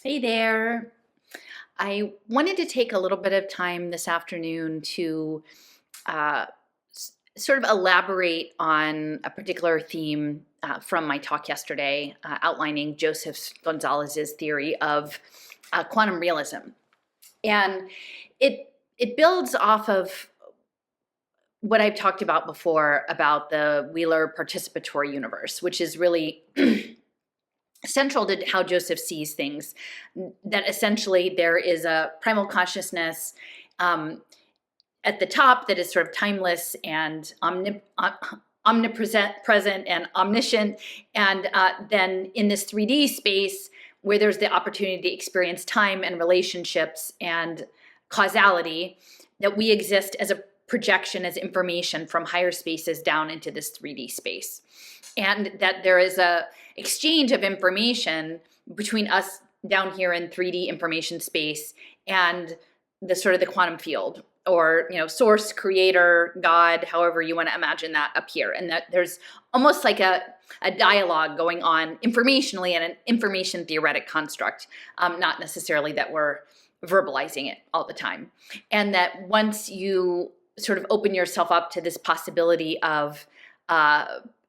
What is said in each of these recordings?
Hey there. I wanted to take a little bit of time this afternoon to uh, sort of elaborate on a particular theme from my talk yesterday, outlining Joseph Gonzalez's theory of quantum realism. And it builds off of what I've talked about before about the Wheeler participatory universe, which is really central to how Joseph sees things, that essentially there is a primal consciousness at the top that is sort of timeless and omnipresent, present, and omniscient. And then in this 3D space where there's the opportunity to experience time and relationships and causality, that we exist as a projection, as information from higher spaces down into this 3D space. And that there is a exchange of information between us down here in 3D information space and the sort of the quantum field, or source, creator, God, however you want to imagine that up here. And that there's almost like a dialogue going on informationally and an information theoretic construct, not necessarily that we're verbalizing it all the time. And that once you sort of open yourself up to this possibility of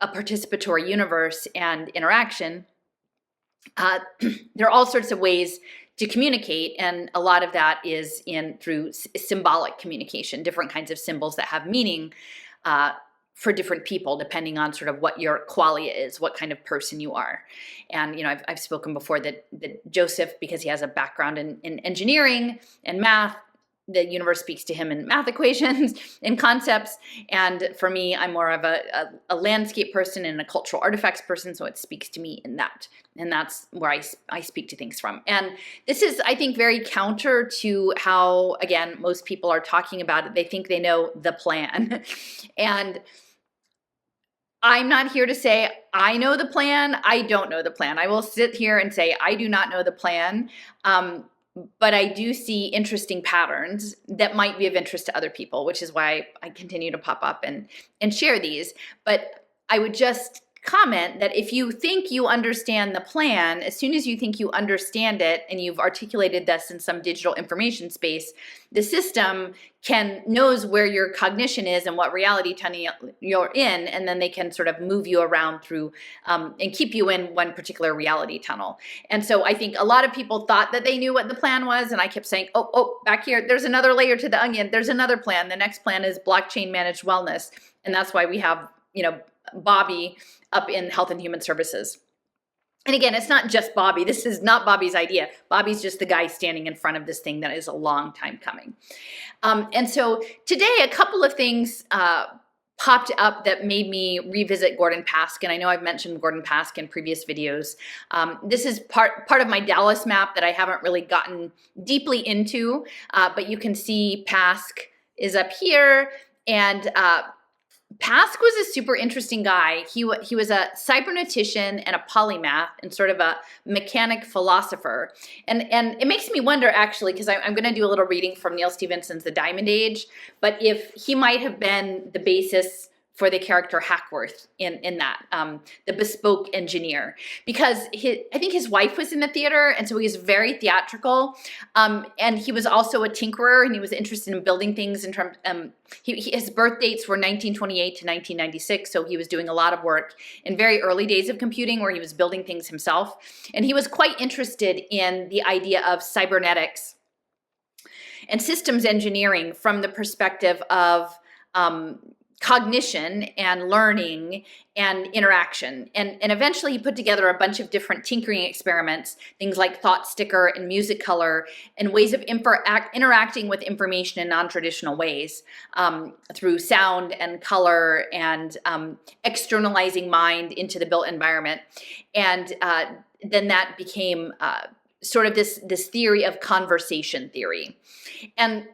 a participatory universe and interaction, there are all sorts of ways to communicate, and a lot of that is through symbolic communication, different kinds of symbols that have meaning for different people, depending on sort of what your qualia is, what kind of person you are. And I've spoken before that Joseph, because he has a background in engineering and math, the universe speaks to him in math equations and concepts. And for me, I'm more of a landscape person and a cultural artifacts person, so it speaks to me in that. And that's where I speak to things from. And this is, I think, very counter to how, again, most people are talking about it. They think they know the plan. And I'm not here to say I know the plan. I don't know the plan. I will sit here and say I do not know the plan. But I do see interesting patterns that might be of interest to other people, which is why I continue to pop up and share these. But I would just comment that if you think you understand the plan, as soon as you think you understand it and you've articulated this in some digital information space, the system knows where your cognition is and what reality tunnel you're in, and then they can sort of move you around through and keep you in one particular reality tunnel. And so I think a lot of people thought that they knew what the plan was, and I kept saying, oh, back here, there's another layer to the onion. There's another plan. The next plan is blockchain managed wellness, and that's why we have, Bobby up in Health and Human Services. And again, it's not just Bobby. This is not Bobby's idea. Bobby's just the guy standing in front of this thing that is a long time coming. And so today, a couple of things popped up that made me revisit Gordon Pask. And I know I've mentioned Gordon Pask in previous videos. This is part of my Dallas map that I haven't really gotten deeply into, but you can see Pask is up here. And Pask was a super interesting guy. He was a cybernetician and a polymath and sort of a mechanic philosopher. And it makes me wonder, actually, because I'm going to do a little reading from Neil Stephenson's The Diamond Age, but if he might have been the basis for the character Hackworth in that, the bespoke engineer, because I think his wife was in the theater, and so he was very theatrical, and he was also a tinkerer, and he was interested in building things in terms. His birth dates were 1928 to 1996, so he was doing a lot of work in very early days of computing where he was building things himself, and he was quite interested in the idea of cybernetics and systems engineering from the perspective of cognition and learning and interaction. And eventually he put together a bunch of different tinkering experiments, things like thought sticker and music color, and ways of interacting with information in non-traditional ways, through sound and color and externalizing mind into the built environment. And then that became sort of this theory of conversation theory. And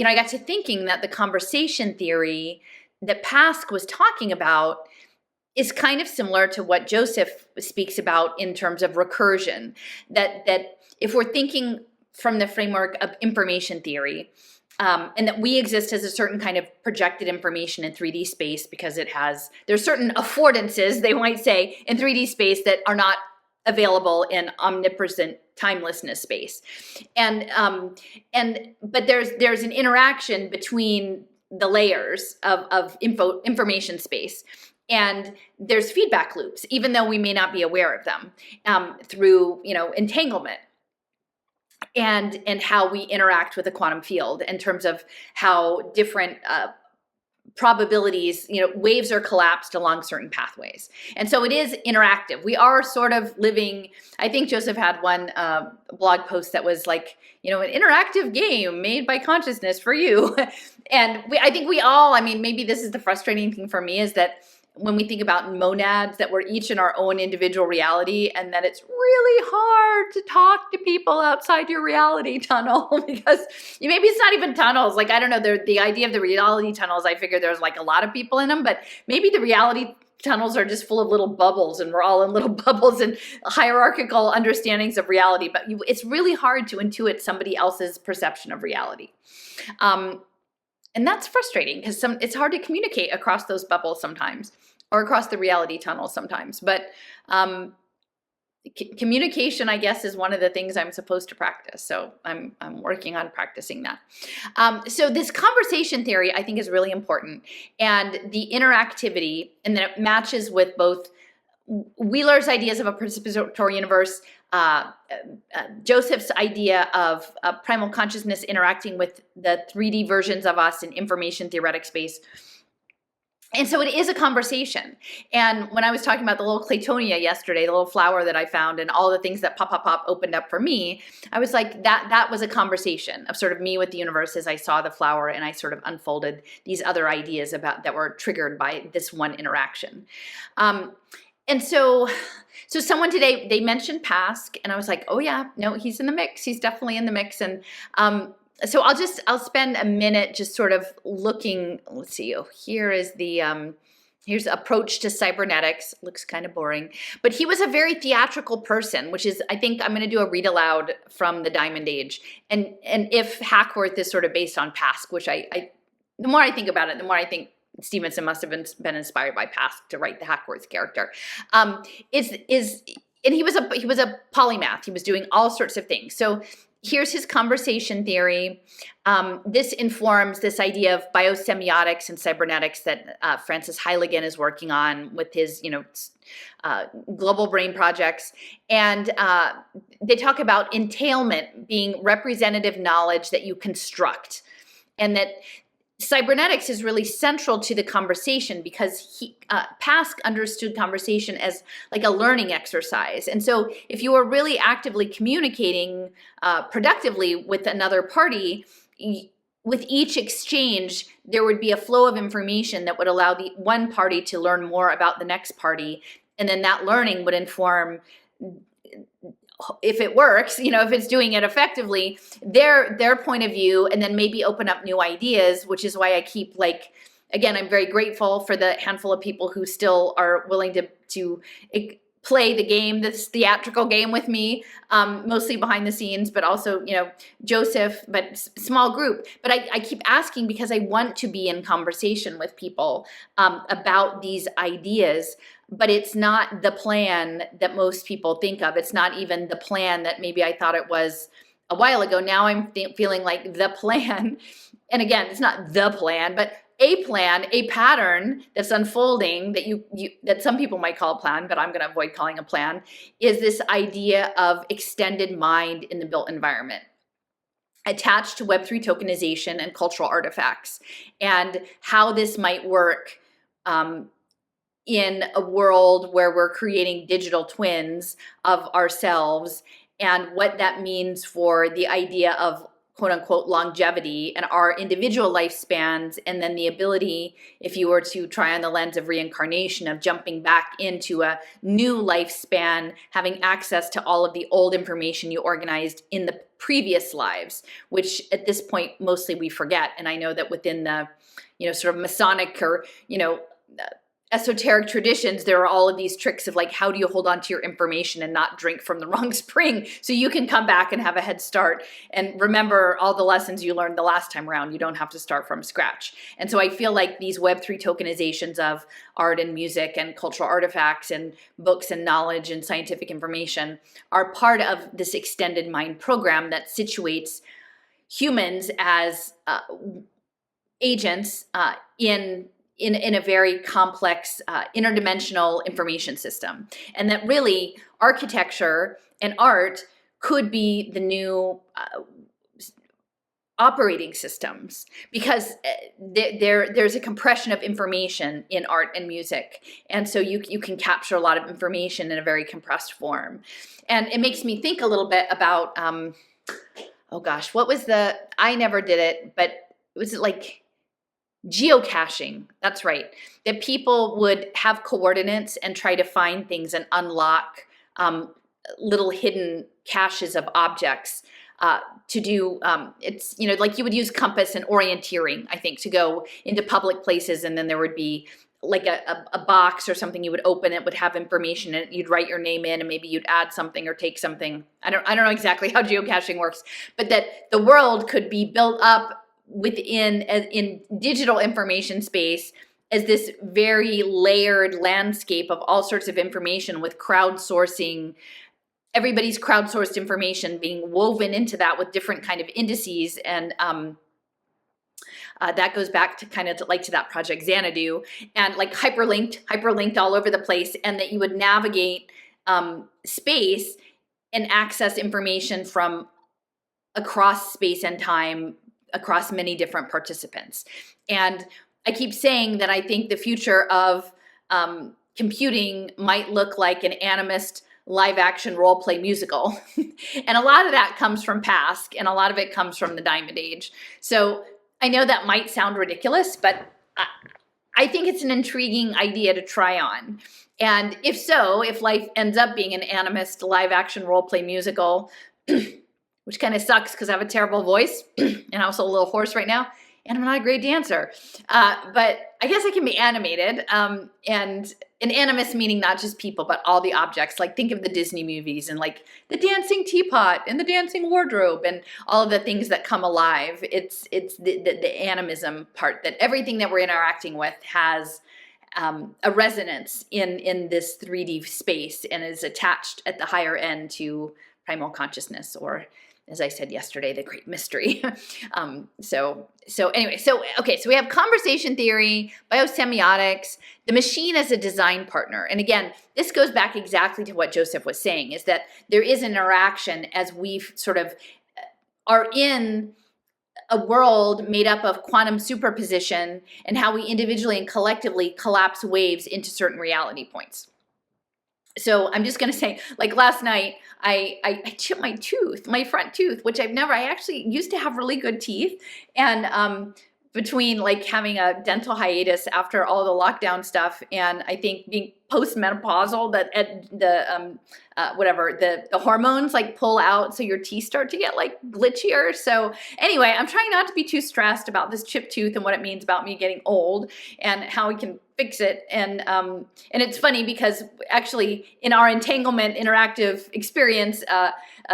I got to thinking that the conversation theory that Pask was talking about is kind of similar to what Joseph speaks about in terms of recursion, that if we're thinking from the framework of information theory, and that we exist as a certain kind of projected information in 3D space because there's certain affordances, they might say, in 3D space that are not available in omnipresent timelessness space. But there's an interaction between the layers of information space. And there's feedback loops, even though we may not be aware of them, through, entanglement and how we interact with the quantum field in terms of how different probabilities, waves are collapsed along certain pathways. And so it is interactive. We are sort of living, I think Joseph had one blog post that was like, an interactive game made by consciousness for you. And I think we all, maybe this is the frustrating thing for me, is that when we think about monads, that we're each in our own individual reality, and that it's really hard to talk to people outside your reality tunnel because maybe it's not even tunnels. Like, I don't know, the idea of the reality tunnels, I figure there's like a lot of people in them, but maybe the reality tunnels are just full of little bubbles, and we're all in little bubbles and hierarchical understandings of reality. But it's really hard to intuit somebody else's perception of reality. And that's frustrating because it's hard to communicate across those bubbles sometimes, or across the reality tunnel sometimes. But communication, I guess, is one of the things I'm supposed to practice. So I'm working on practicing that. So this conversation theory, I think, is really important, and the interactivity, and then it matches with both Wheeler's ideas of a participatory universe, Joseph's idea of primal consciousness interacting with the 3D versions of us in information theoretic space. And so it is a conversation. And when I was talking about the little Claytonia yesterday, the little flower that I found, and all the things that pop opened up for me, I was like, that was a conversation of sort of me with the universe as I saw the flower, and I sort of unfolded these other ideas about that were triggered by this one interaction. And so someone today, they mentioned Pask, and I was like, oh yeah, no, he's in the mix. He's definitely in the mix. And so I'll spend a minute just sort of looking. Let's see. Oh, here's approach to cybernetics. Looks kind of boring, but he was a very theatrical person, which is, I think I'm going to do a read aloud from the Diamond Age. And if Hackworth is sort of based on Pask, which the more I think about it, the more I think Stevenson must have been inspired by Pask to write the Hackworth character. And he was a polymath. He was doing all sorts of things. So here's his conversation theory. This informs this idea of biosemiotics and cybernetics that Francis Heiligen is working on with his, global brain projects. And they talk about entailment being representative knowledge that you construct, and that cybernetics is really central to the conversation because Pask understood conversation as like a learning exercise. And so if you were really actively communicating productively with another party, with each exchange, there would be a flow of information that would allow the one party to learn more about the next party. And then that learning would inform, if it works, if it's doing it effectively, their point of view, and then maybe open up new ideas, which is why I keep, like, again, I'm very grateful for the handful of people who still are willing to play the game, this theatrical game with me, mostly behind the scenes, but also, Joseph, but small group. But I keep asking because I want to be in conversation with people about these ideas. But it's not the plan that most people think of. It's not even the plan that maybe I thought it was a while ago. Now I'm feeling like the plan. And again, it's not the plan, but a plan, a pattern that's unfolding that that some people might call a plan, but I'm going to avoid calling a plan, is this idea of extended mind in the built environment, attached to Web3 tokenization and cultural artifacts, and how this might work in a world where we're creating digital twins of ourselves, and what that means for the idea of quote unquote longevity and our individual lifespans, and then the ability, if you were to try on the lens of reincarnation, of jumping back into a new lifespan, having access to all of the old information you organized in the previous lives, which at this point mostly we forget. And I know that within the sort of Masonic or esoteric traditions, there are all of these tricks of like, how do you hold on to your information and not drink from the wrong spring so you can come back and have a head start and remember all the lessons you learned the last time around. You don't have to start from scratch. And so I feel like these Web3 tokenizations of art and music and cultural artifacts and books and knowledge and scientific information are part of this extended mind program that situates humans as agents in a very complex interdimensional information system. And that really architecture and art could be the new operating systems, because there's a compression of information in art and music. And so you can capture a lot of information in a very compressed form. And it makes me think a little bit about, oh gosh, what was I never did it, but was it like geocaching? That's right. That people would have coordinates and try to find things and unlock little hidden caches of objects to do, it's, like you would use compass and orienteering, I think, to go into public places, and then there would be like a box or something you would open. It would have information and you'd write your name in, and maybe you'd add something or take something. I don't know exactly how geocaching works, but that the world could be built up in digital information space as this very layered landscape of all sorts of information, with crowdsourcing, everybody's crowdsourced information being woven into that with different kind of indices. And that goes back to kind of to that project Xanadu, and like hyperlinked all over the place, and that you would navigate space and access information from across space and time, across many different participants. And I keep saying that I think the future of computing might look like an animist live action role play musical. And a lot of that comes from Pask, and a lot of it comes from the Diamond Age. So I know that might sound ridiculous, but I think it's an intriguing idea to try on. And if life ends up being an animist live action role play musical, which kind of sucks because I have a terrible voice and I'm also a little hoarse right now, and I'm not a great dancer. But I guess I can be animated. And an animist meaning not just people, but all the objects. Like, think of the Disney movies and like the dancing teapot and the dancing wardrobe and all of the things that come alive. It's the animism part, that everything that we're interacting with has a resonance in this 3D space and is attached at the higher end to primal consciousness, or, as I said yesterday, the great mystery. So we have conversation theory, biosemiotics, the machine as a design partner. And again, this goes back exactly to what Joseph was saying, is that there is an interaction as we sort of are in a world made up of quantum superposition, and how we individually and collectively collapse waves into certain reality points. So I'm just going to say, like last night, I chipped my tooth, my front tooth, which I actually used to have really good teeth. And between like having a dental hiatus after all the lockdown stuff, and I think being postmenopausal, that the hormones like pull out, so your teeth start to get like glitchier. So anyway, I'm trying not to be too stressed about this chipped tooth and what it means about me getting old and how we can fix it. And it's funny because actually in our entanglement interactive experience,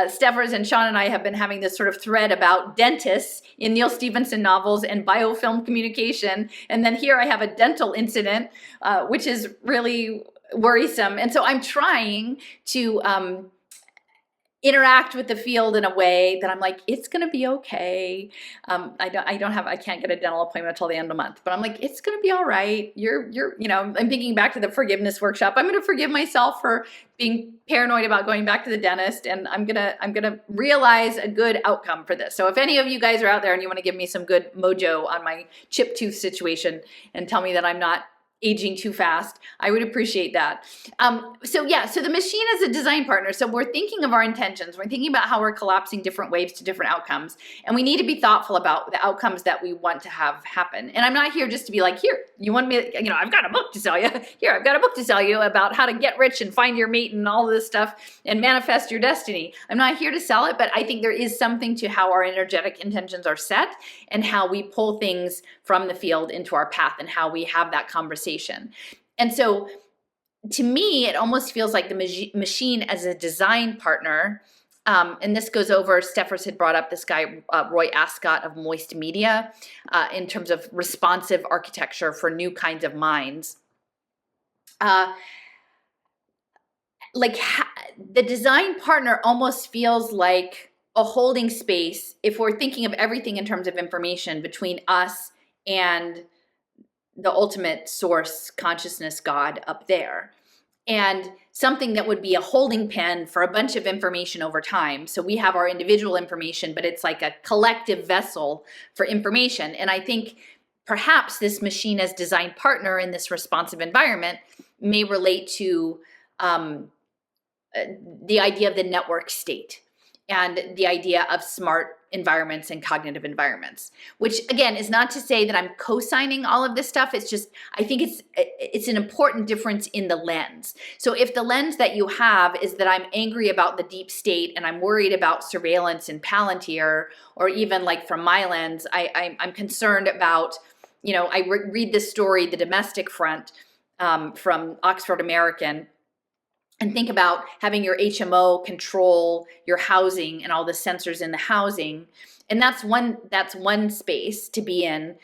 Steffers and Sean and I have been having this sort of thread about dentists in Neil Stephenson novels and biofilm communication. And then here I have a dental incident, which is really worrisome. And so I'm trying to interact with the field in a way that I'm like, it's going to be okay. I can't get a dental appointment until the end of the month, but I'm like, it's going to be all right. I'm thinking back to the forgiveness workshop. I'm going to forgive myself for being paranoid about going back to the dentist, and I'm going to realize a good outcome for this. So if any of you guys are out there and you want to give me some good mojo on my chipped tooth situation and tell me that I'm not aging too fast, I would appreciate that. So the machine is a design partner. So we're thinking of our intentions. We're thinking about how we're collapsing different waves to different outcomes. And we need to be thoughtful about the outcomes that we want to have happen. And I'm not here just to be like, here, you want me, I've got a book to sell you. Here, I've got a book to sell you about how to get rich and find your mate and all of this stuff and manifest your destiny. I'm not here to sell it, but I think there is something to how our energetic intentions are set and how we pull things from the field into our path and how we have that conversation. And so to me, it almost feels like the machine as a design partner, and this goes over, Steffers had brought up this guy, Roy Ascott of Moist Media, in terms of responsive architecture for new kinds of minds. The design partner almost feels like a holding space, if we're thinking of everything in terms of information, between us and the ultimate source, consciousness, God up there. And something that would be a holding pen for a bunch of information over time. So we have our individual information, but it's like a collective vessel for information. And I think perhaps this machine as design partner in this responsive environment may relate to the idea of the network state and the idea of smart environments and cognitive environments, which again is not to say that I'm co-signing all of this stuff. It's just, I think it's an important difference in the lens. So if the lens that you have is that I'm angry about the deep state and I'm worried about surveillance and Palantir, or even like from my lens, I'm concerned about, I read this story, The Domestic Front, from Oxford American, and think about having your HMO control your housing and all the sensors in the housing. And that's one space to be in.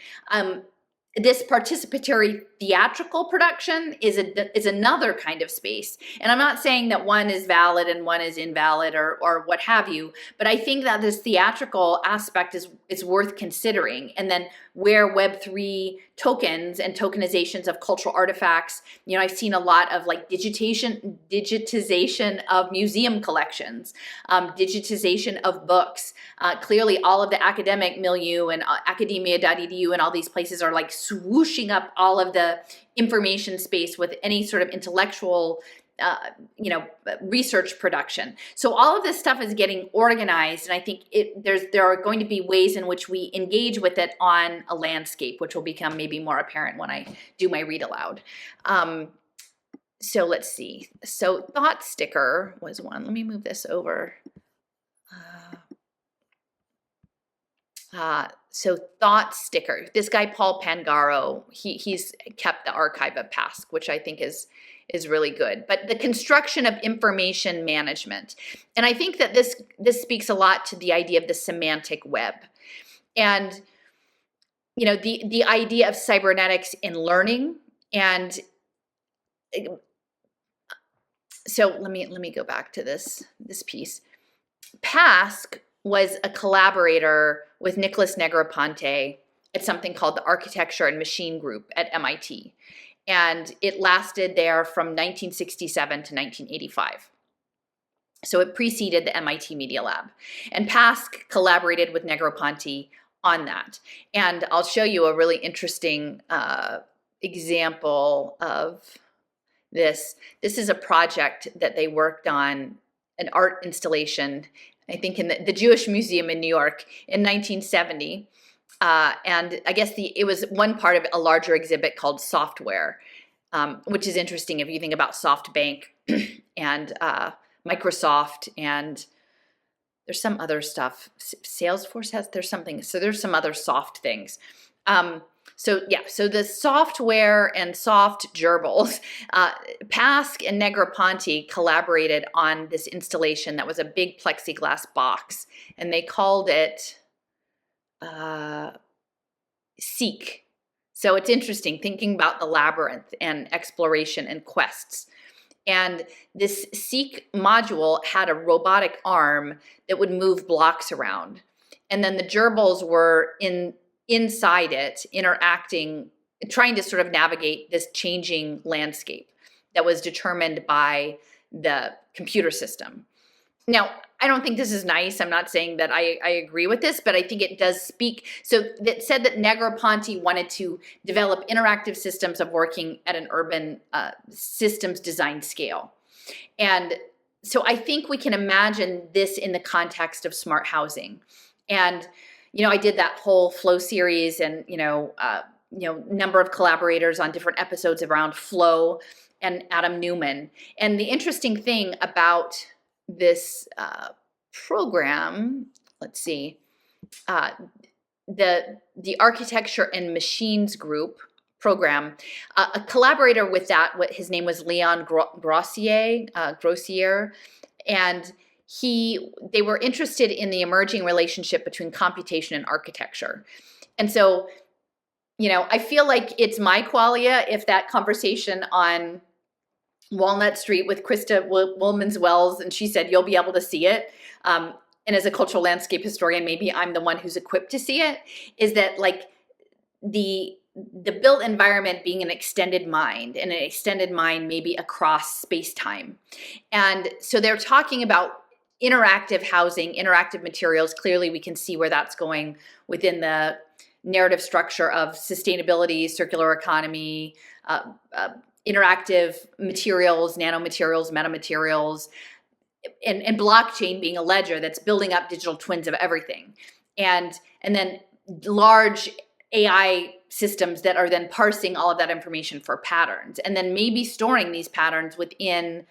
This participatory theatrical production is another kind of space. And I'm not saying that one is valid and one is invalid or what have you, but I think that this theatrical aspect is worth considering. And then where Web3 tokens and tokenizations of cultural artifacts, I've seen a lot of like digitization of museum collections, digitization of books. Clearly all of the academic milieu and academia.edu and all these places are like swooshing up all of the information space with any sort of intellectual research production. So all of this stuff is getting organized, and I think there are going to be ways in which we engage with it on a landscape, which will become maybe more apparent when I do my read aloud. So let's see. So thought sticker was one. Let me move this over. So thought sticker, this guy, Paul Pangaro, he's kept the archive of Pask, which I think is really good. But the construction of information management. And I think that this speaks a lot to the idea of the semantic web. And, the idea of cybernetics in learning. And so let me go back to this piece. Pask was a collaborator with Nicholas Negroponte at something called the Architecture and Machine Group at MIT. And it lasted there from 1967 to 1985. So it preceded the MIT Media Lab. And Pask collaborated with Negroponte on that. And I'll show you a really interesting example of this. This is a project that they worked on, an art installation, I think in the Jewish Museum in New York in 1970. And I guess it was one part of a larger exhibit called Software, which is interesting if you think about SoftBank and Microsoft, and there's some other stuff. Salesforce there's something. So there's some other soft things. So the software and soft gerbils, Pask and Negroponte collaborated on this installation that was a big plexiglass box, and they called it Seek. So it's interesting thinking about the labyrinth and exploration and quests. And this Seek module had a robotic arm that would move blocks around. And then the gerbils were inside it, interacting, trying to sort of navigate this changing landscape that was determined by the computer system. Now, I don't think this is nice. I'm not saying that I agree with this, but I think it does speak. So it said that Negroponte wanted to develop interactive systems of working at an urban systems design scale. And so I think we can imagine this in the context of smart housing. And I did that whole flow series and, number of collaborators on different episodes around flow and Adam Newman. And the interesting thing about this program, let's see, the Architecture and Machines Group program. A collaborator with that, his name was Leon Grossier, and they were interested in the emerging relationship between computation and architecture. And so, I feel like it's my qualia if that conversation on Walnut Street with Krista Woolmans Wells, and she said, you'll be able to see it. And as a cultural landscape historian, maybe I'm the one who's equipped to see it, is that like the built environment being an extended mind, and an extended mind maybe across space-time. And so they're talking about interactive housing, interactive materials. Clearly we can see where that's going within the narrative structure of sustainability, circular economy, interactive materials, nanomaterials, metamaterials, and blockchain being a ledger that's building up digital twins of everything. And then large AI systems that are then parsing all of that information for patterns, and then maybe storing these patterns within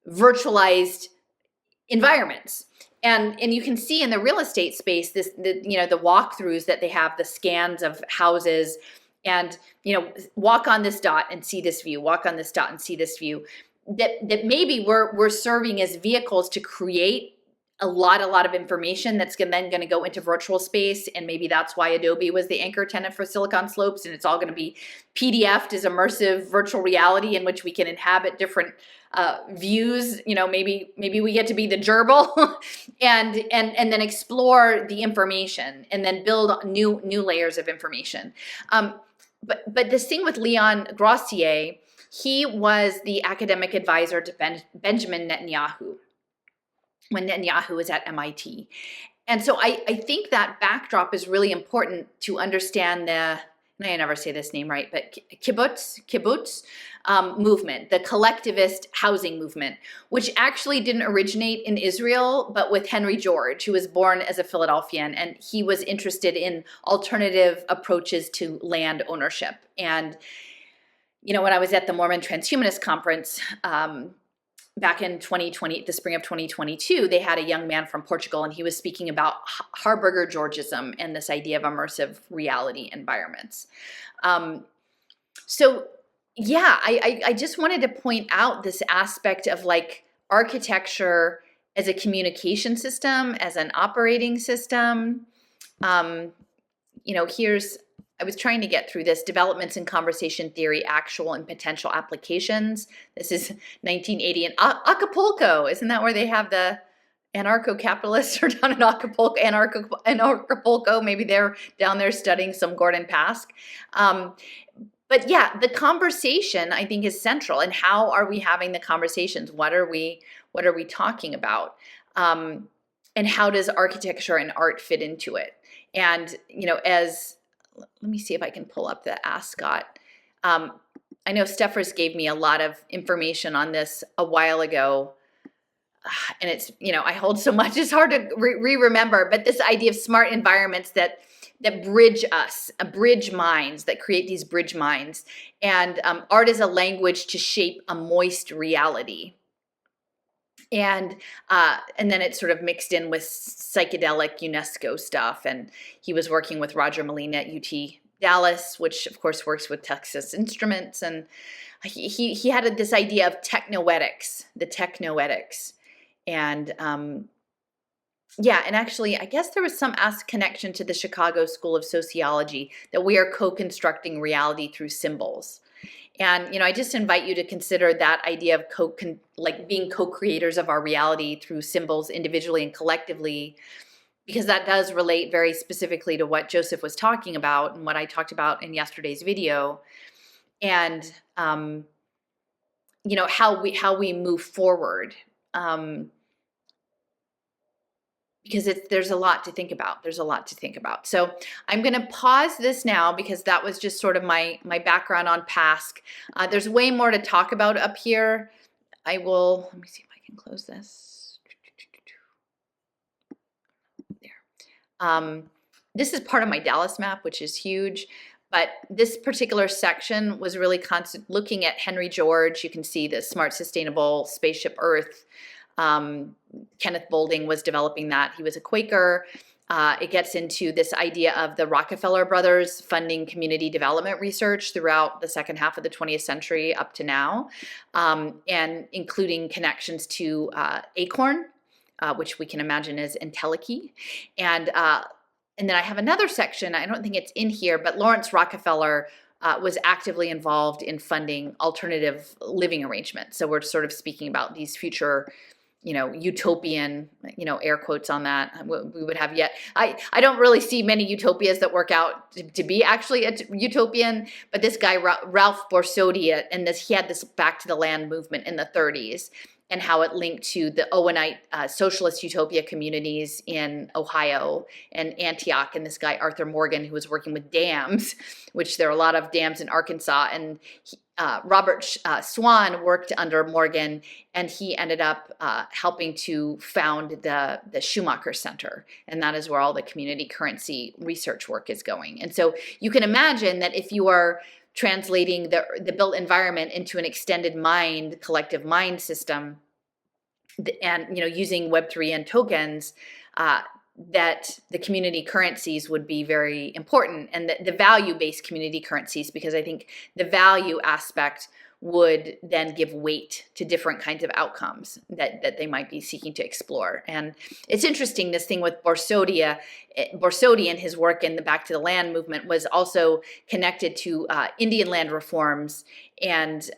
virtualized environments. And you can see in the real estate space the walkthroughs that they have, the scans of houses, and walk on this dot and see this view, walk on this dot and see this view. That maybe we're serving as vehicles to create a lot of information that's then going to go into virtual space. And maybe that's why Adobe was the anchor tenant for Silicon Slopes, and it's all going to be PDF'd as immersive virtual reality in which we can inhabit different views. Maybe we get to be the gerbil and then explore the information and then build new layers of information. But this thing with Leon Grossier, he was the academic advisor to Benjamin Netanyahu when Netanyahu was at MIT. And so I think that backdrop is really important to understand I never say this name right, but kibbutz movement, the collectivist housing movement, which actually didn't originate in Israel, but with Henry George, who was born as a Philadelphian, and he was interested in alternative approaches to land ownership. And, when I was at the Mormon Transhumanist Conference, back in 2020, the spring of 2022, they had a young man from Portugal, and he was speaking about Harburger Georgism and this idea of immersive reality environments. So yeah, I just wanted to point out this aspect of like architecture as a communication system, as an operating system. I was trying to get through this, developments in conversation theory, actual and potential applications. This is 1980 in Acapulco. Isn't that where they have the anarcho-capitalists are down in Acapulco? Maybe they're down there studying some Gordon Pask. But yeah, the conversation I think is central. And how are we having the conversations? What are we talking about? And how does architecture and art fit into it? And, let me see if I can pull up the Ascot. I know Steffers gave me a lot of information on this a while ago. And it's, I hold so much, it's hard to remember, but this idea of smart environments that bridge us, bridge minds, that create these bridge minds. And art is a language to shape a moist reality. And then it's sort of mixed in with psychedelic UNESCO stuff. And he was working with Roger Molina at UT Dallas, which of course works with Texas Instruments. And he had this idea of technoetics, the technoetics. And yeah, and actually, I guess there was some connection to the Chicago School of Sociology, that we are co-constructing reality through symbols. And, I just invite you to consider that idea of being co-creators of our reality through symbols individually and collectively, because that does relate very specifically to what Joseph was talking about and what I talked about in yesterday's video. And, how we move forward. Because there's a lot to think about. So I'm going to pause this now because that was just sort of my background on Pask. There's way more to talk about up here. Let me see if I can close this. There. This is part of my Dallas map, which is huge. But this particular section was really looking at Henry George. You can see the Smart Sustainable Spaceship Earth. Kenneth Boulding was developing that. He was a Quaker. It gets into this idea of the Rockefeller brothers funding community development research throughout the second half of the 20th century up to now, and including connections to Acorn, which we can imagine is Entelechy. And then I have another section, I don't think it's in here, but Lawrence Rockefeller was actively involved in funding alternative living arrangements. So we're sort of speaking about these future, utopian, air quotes on that, we would have yet. I don't really see many utopias that work out to be actually a utopian, but this guy, Ralph Borsodi, and he had this back to the land movement in the 30s, and how it linked to the Owenite socialist utopia communities in Ohio and Antioch, and this guy Arthur Morgan, who was working with dams, which there are a lot of dams in Arkansas, and Robert Swan worked under Morgan, and he ended up helping to found the Schumacher Center, and that is where all the community currency research work is going. And so you can imagine that if you are translating the built environment into an extended mind, collective mind system, and using Web3 and tokens, that the community currencies would be very important, and the value-based community currencies, because I think the value aspect would then give weight to different kinds of outcomes that they might be seeking to explore. And it's interesting, this thing with Borsodi and his work in the Back to the Land movement was also connected to Indian land reforms and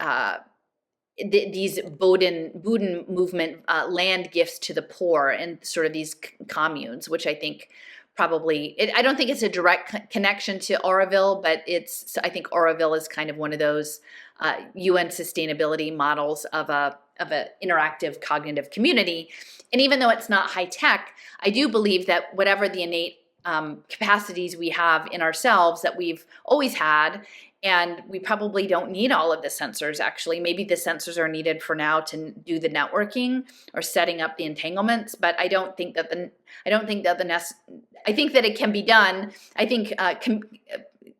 these Bowden movement land gifts to the poor and sort of these communes, which I think probably, I don't think it's a direct connection to Oroville, but I think Oroville is kind of one of those UN sustainability models of a interactive cognitive community. And even though it's not high tech, I do believe that whatever the innate capacities we have in ourselves that we've always had, and we probably don't need all of the sensors, actually. Maybe the sensors are needed for now to do the networking or setting up the entanglements, but I think that it can be done. I think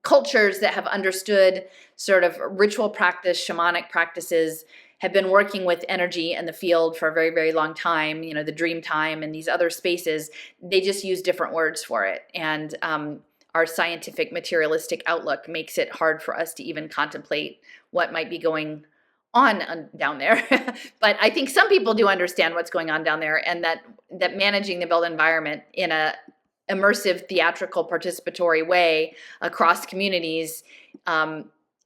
cultures that have understood sort of ritual practice, shamanic practices, have been working with energy in the field for a very, very long time, the dream time and these other spaces. They just use different words for it. And our scientific materialistic outlook makes it hard for us to even contemplate what might be going on down there. But I think some people do understand what's going on down there, and that managing the built environment in a immersive, theatrical, participatory way across communities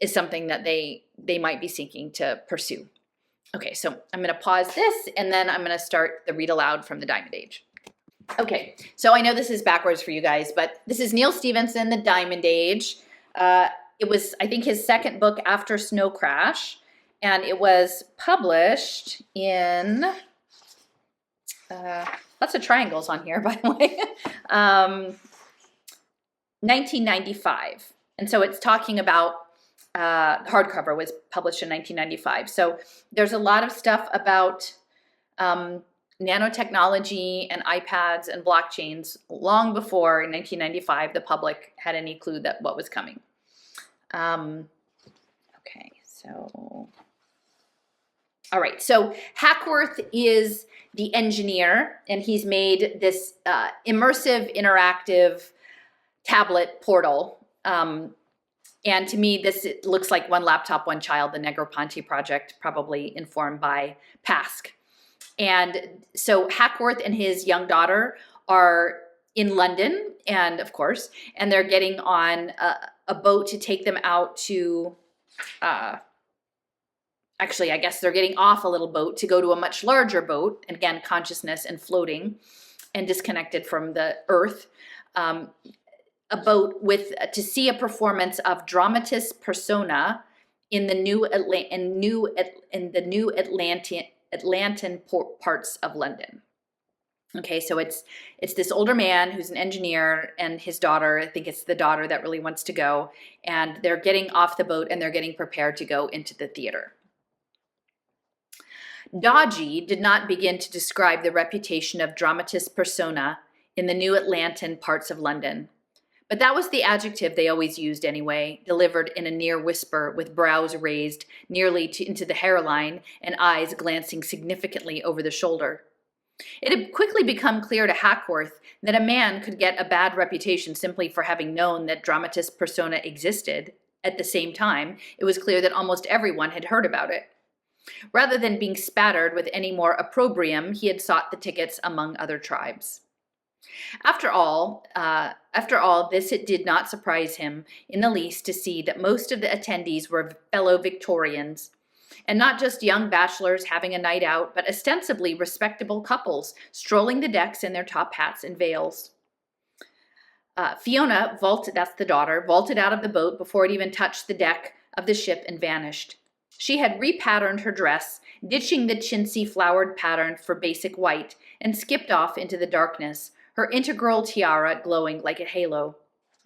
is something that they might be seeking to pursue. Okay, so I'm going to pause this, and then I'm going to start the read aloud from the Diamond Age. Okay, so I know this is backwards for you guys, but this is Neal Stephenson, The Diamond Age. It was, I think, his second book after Snow Crash, and it was published in, lots of triangles on here, by the way, 1995. And so it's talking about, hardcover was published in 1995. So there's a lot of stuff about nanotechnology and iPads and blockchains long before, in 1995, the public had any clue that what was coming. Okay, so, all right, so Hackworth is the engineer, and he's made this immersive, interactive tablet portal. And to me, it looks like One Laptop, One Child, the Negroponte project, probably informed by Pask. And so Hackworth and his young daughter are in London, and they're getting on a boat to take them out to, actually, I guess they're getting off a little boat to go to a much larger boat, and again, consciousness and floating and disconnected from the earth. A boat to see a performance of dramatis persona in the new Atlantan parts of London. Okay, so it's this older man who's an engineer and his daughter. I think it's the daughter that really wants to go, and they're getting off the boat and they're getting prepared to go into the theater. Dodgy did not begin to describe the reputation of dramatis persona in the new Atlantan parts of London. But that was the adjective they always used anyway, delivered in a near whisper with brows raised nearly into the hairline and eyes glancing significantly over the shoulder. It had quickly become clear to Hackworth that a man could get a bad reputation simply for having known that dramatist persona existed. At the same time, it was clear that almost everyone had heard about it. Rather than being spattered with any more opprobrium, he had sought the tickets among other tribes. After all, this it did not surprise him in the least to see that most of the attendees were fellow Victorians, and not just young bachelors having a night out, but ostensibly respectable couples strolling the decks in their top hats and veils. Fiona that's the daughter, vaulted out of the boat before it even touched the deck of the ship and vanished. She had repatterned her dress, ditching the chintzy flowered pattern for basic white, and skipped off into the darkness, her integral tiara glowing like a halo.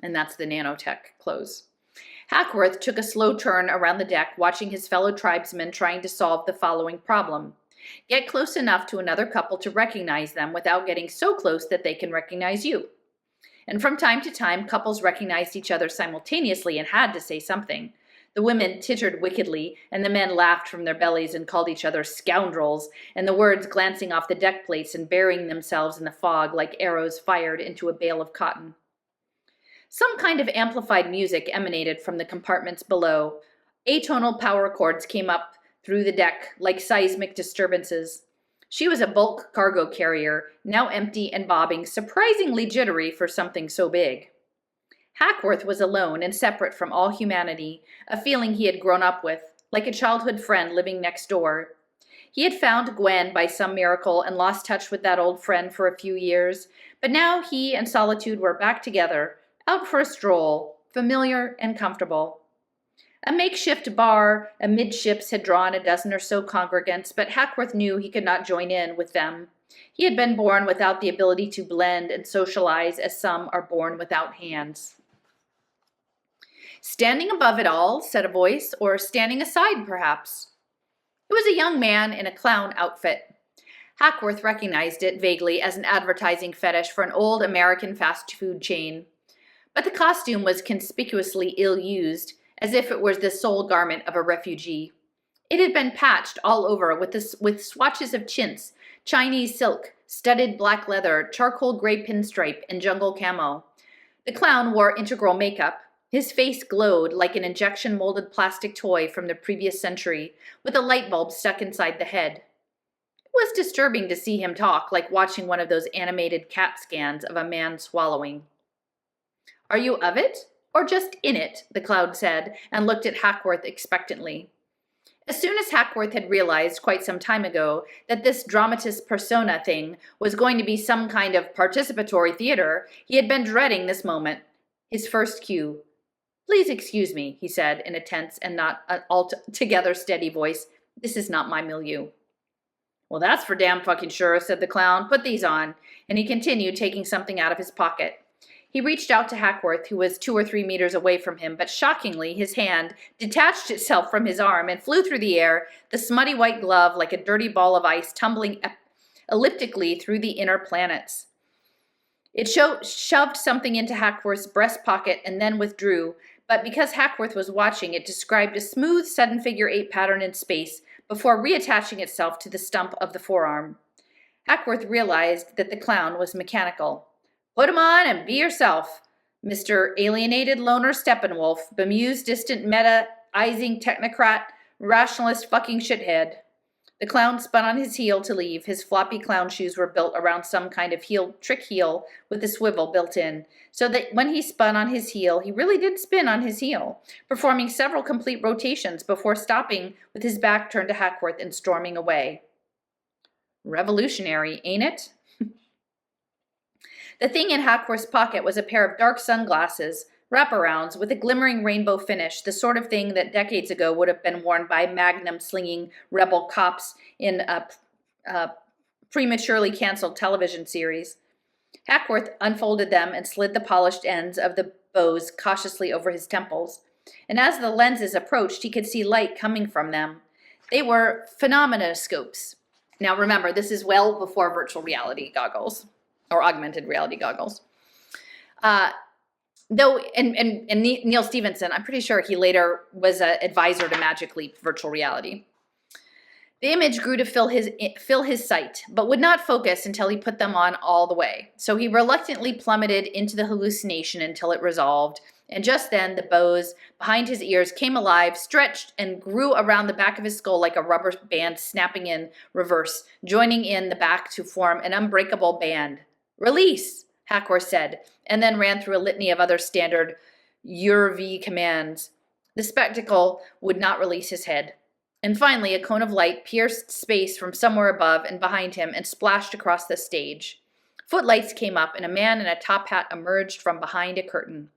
And that's the nanotech clothes. Hackworth took a slow turn around the deck, watching his fellow tribesmen trying to solve the following problem. Get close enough to another couple to recognize them without getting so close that they can recognize you. And from time to time, couples recognized each other simultaneously and had to say something. The women tittered wickedly, and the men laughed from their bellies and called each other scoundrels, and the words glancing off the deck plates and burying themselves in the fog like arrows fired into a bale of cotton. Some kind of amplified music emanated from the compartments below. Atonal power chords came up through the deck like seismic disturbances. She was a bulk cargo carrier, now empty and bobbing, surprisingly jittery for something so big. Hackworth was alone and separate from all humanity, a feeling he had grown up with, like a childhood friend living next door. He had found Gwen by some miracle and lost touch with that old friend for a few years, but now he and Solitude were back together, out for a stroll, familiar and comfortable. A makeshift bar amidships had drawn a dozen or so congregants, but Hackworth knew he could not join in with them. He had been born without the ability to blend and socialize as some are born without hands. Standing above it all, said a voice, or standing aside, perhaps. It was a young man in a clown outfit. Hackworth recognized it vaguely as an advertising fetish for an old American fast food chain. But the costume was conspicuously ill-used, as if it was the sole garment of a refugee. It had been patched all over with swatches of chintz, Chinese silk, studded black leather, charcoal gray pinstripe, and jungle camo. The clown wore integral makeup. His face glowed like an injection-molded plastic toy from the previous century, with a light bulb stuck inside the head. It was disturbing to see him talk, like watching one of those animated CAT scans of a man swallowing. "Are you of it, or just in it?" the clown said, and looked at Hackworth expectantly. As soon as Hackworth had realized quite some time ago that this dramatist persona thing was going to be some kind of participatory theater, he had been dreading this moment, his first cue. "Please excuse me," he said in a tense and not altogether steady voice. "This is not my milieu." "Well, that's for damn fucking sure," said the clown. "Put these on." And he continued, taking something out of his pocket. He reached out to Hackworth, who was 2 or 3 meters away from him, but shockingly, his hand detached itself from his arm and flew through the air, the smutty white glove like a dirty ball of ice tumbling elliptically through the inner planets. It shoved something into Hackworth's breast pocket and then withdrew, but because Hackworth was watching, it described a smooth, sudden figure-8 pattern in space before reattaching itself to the stump of the forearm. Hackworth realized that the clown was mechanical. "Put 'em on and be yourself, Mr. Alienated Loner Steppenwolf, bemused, distant, meta-izing technocrat, rationalist fucking shithead." The clown spun on his heel to leave. His floppy clown shoes were built around some kind of trick heel with a swivel built in, so that when he spun on his heel, he really did spin on his heel, performing several complete rotations before stopping with his back turned to Hackworth and storming away. Revolutionary, ain't it? The thing in Hackworth's pocket was a pair of dark sunglasses, wraparounds with a glimmering rainbow finish, the sort of thing that decades ago would have been worn by magnum-slinging rebel cops in a prematurely canceled television series. Hackworth unfolded them and slid the polished ends of the bows cautiously over his temples, and as the lenses approached, he could see light coming from them. They were phenomenoscopes. Now remember, this is well before virtual reality goggles, or augmented reality goggles. Though, and Neil Stephenson, I'm pretty sure he later was an advisor to Magic Leap Virtual Reality. The image grew to fill his sight, but would not focus until he put them on all the way. So he reluctantly plummeted into the hallucination until it resolved, and just then the bows behind his ears came alive, stretched, and grew around the back of his skull like a rubber band snapping in reverse, joining in the back to form an unbreakable band. "Release," Hackworth said, and then ran through a litany of other standard URV commands. The spectacle would not release his head. And finally, a cone of light pierced space from somewhere above and behind him and splashed across the stage. Footlights came up, and a man in a top hat emerged from behind a curtain.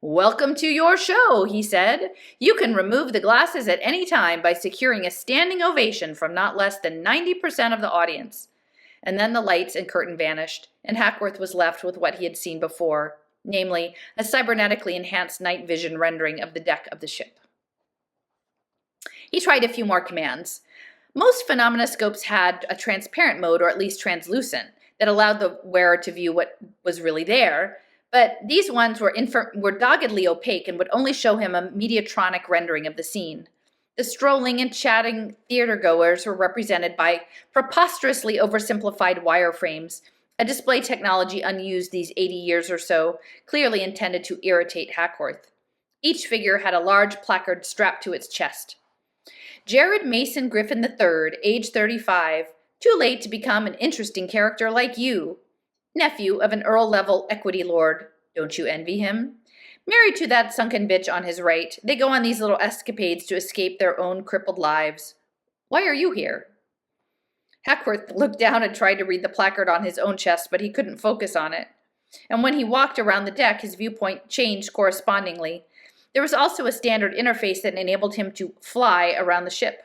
"Welcome to your show," he said. "You can remove the glasses at any time by securing a standing ovation from not less than 90% of the audience." And then the lights and curtain vanished, and Hackworth was left with what he had seen before, namely, a cybernetically enhanced night vision rendering of the deck of the ship. He tried a few more commands. Most phenomenoscopes had a transparent mode, or at least translucent, that allowed the wearer to view what was really there, but these ones were doggedly opaque and would only show him a mediatronic rendering of the scene. The strolling and chatting theatergoers were represented by preposterously oversimplified wireframes, a display technology unused these 80 years or so, clearly intended to irritate Hackworth. Each figure had a large placard strapped to its chest. "Jared Mason Griffin III, age 35, too late to become an interesting character like you. Nephew of an Earl-level equity lord. Don't you envy him? Married to that sunken bitch on his right, they go on these little escapades to escape their own crippled lives. Why are you here?" Hackworth looked down and tried to read the placard on his own chest, but he couldn't focus on it. And when he walked around the deck, his viewpoint changed correspondingly. There was also a standard interface that enabled him to fly around the ship.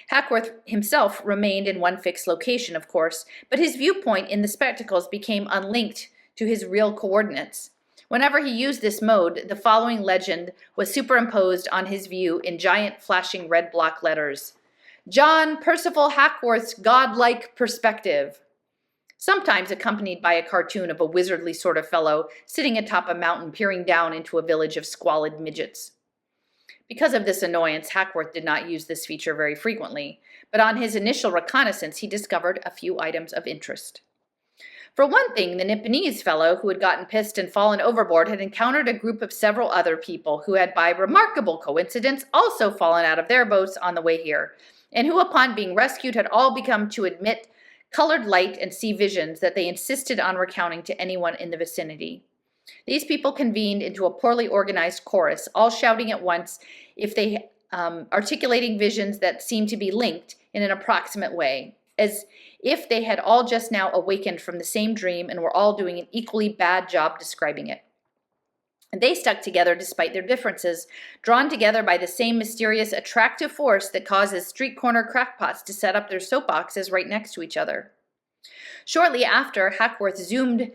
Hackworth himself remained in one fixed location, of course, but his viewpoint in the spectacles became unlinked to his real coordinates. Whenever he used this mode, the following legend was superimposed on his view in giant flashing red block letters: "John Percival Hackworth's godlike perspective," sometimes accompanied by a cartoon of a wizardly sort of fellow sitting atop a mountain peering down into a village of squalid midgets. Because of this annoyance, Hackworth did not use this feature very frequently, but on his initial reconnaissance he discovered a few items of interest. For one thing, the Nipponese fellow who had gotten pissed and fallen overboard had encountered a group of several other people who had, by remarkable coincidence, also fallen out of their boats on the way here, and who, upon being rescued, had all become to admit colored light and see visions that they insisted on recounting to anyone in the vicinity. These people convened into a poorly organized chorus, all shouting at once, articulating visions that seemed to be linked in an approximate way, as if they had all just now awakened from the same dream and were all doing an equally bad job describing it. And they stuck together despite their differences, drawn together by the same mysterious attractive force that causes street corner crackpots to set up their soapboxes right next to each other. Shortly after Hackworth zoomed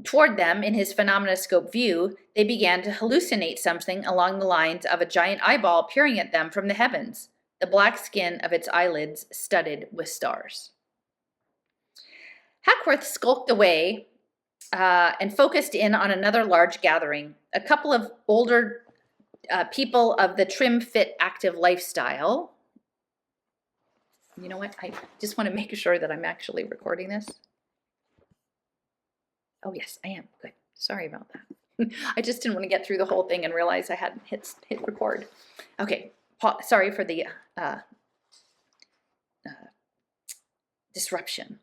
toward them in his phenomenoscope view, they began to hallucinate something along the lines of a giant eyeball peering at them from the heavens, the black skin of its eyelids studded with stars. Hackworth skulked away and focused in on another large gathering. A couple of older people of the trim, fit, active lifestyle. You know what? I just want to make sure that I'm actually recording this. Oh, yes, I am. Good. Sorry about that. I just didn't want to get through the whole thing and realize I hadn't hit record. Okay. Sorry for the disruption.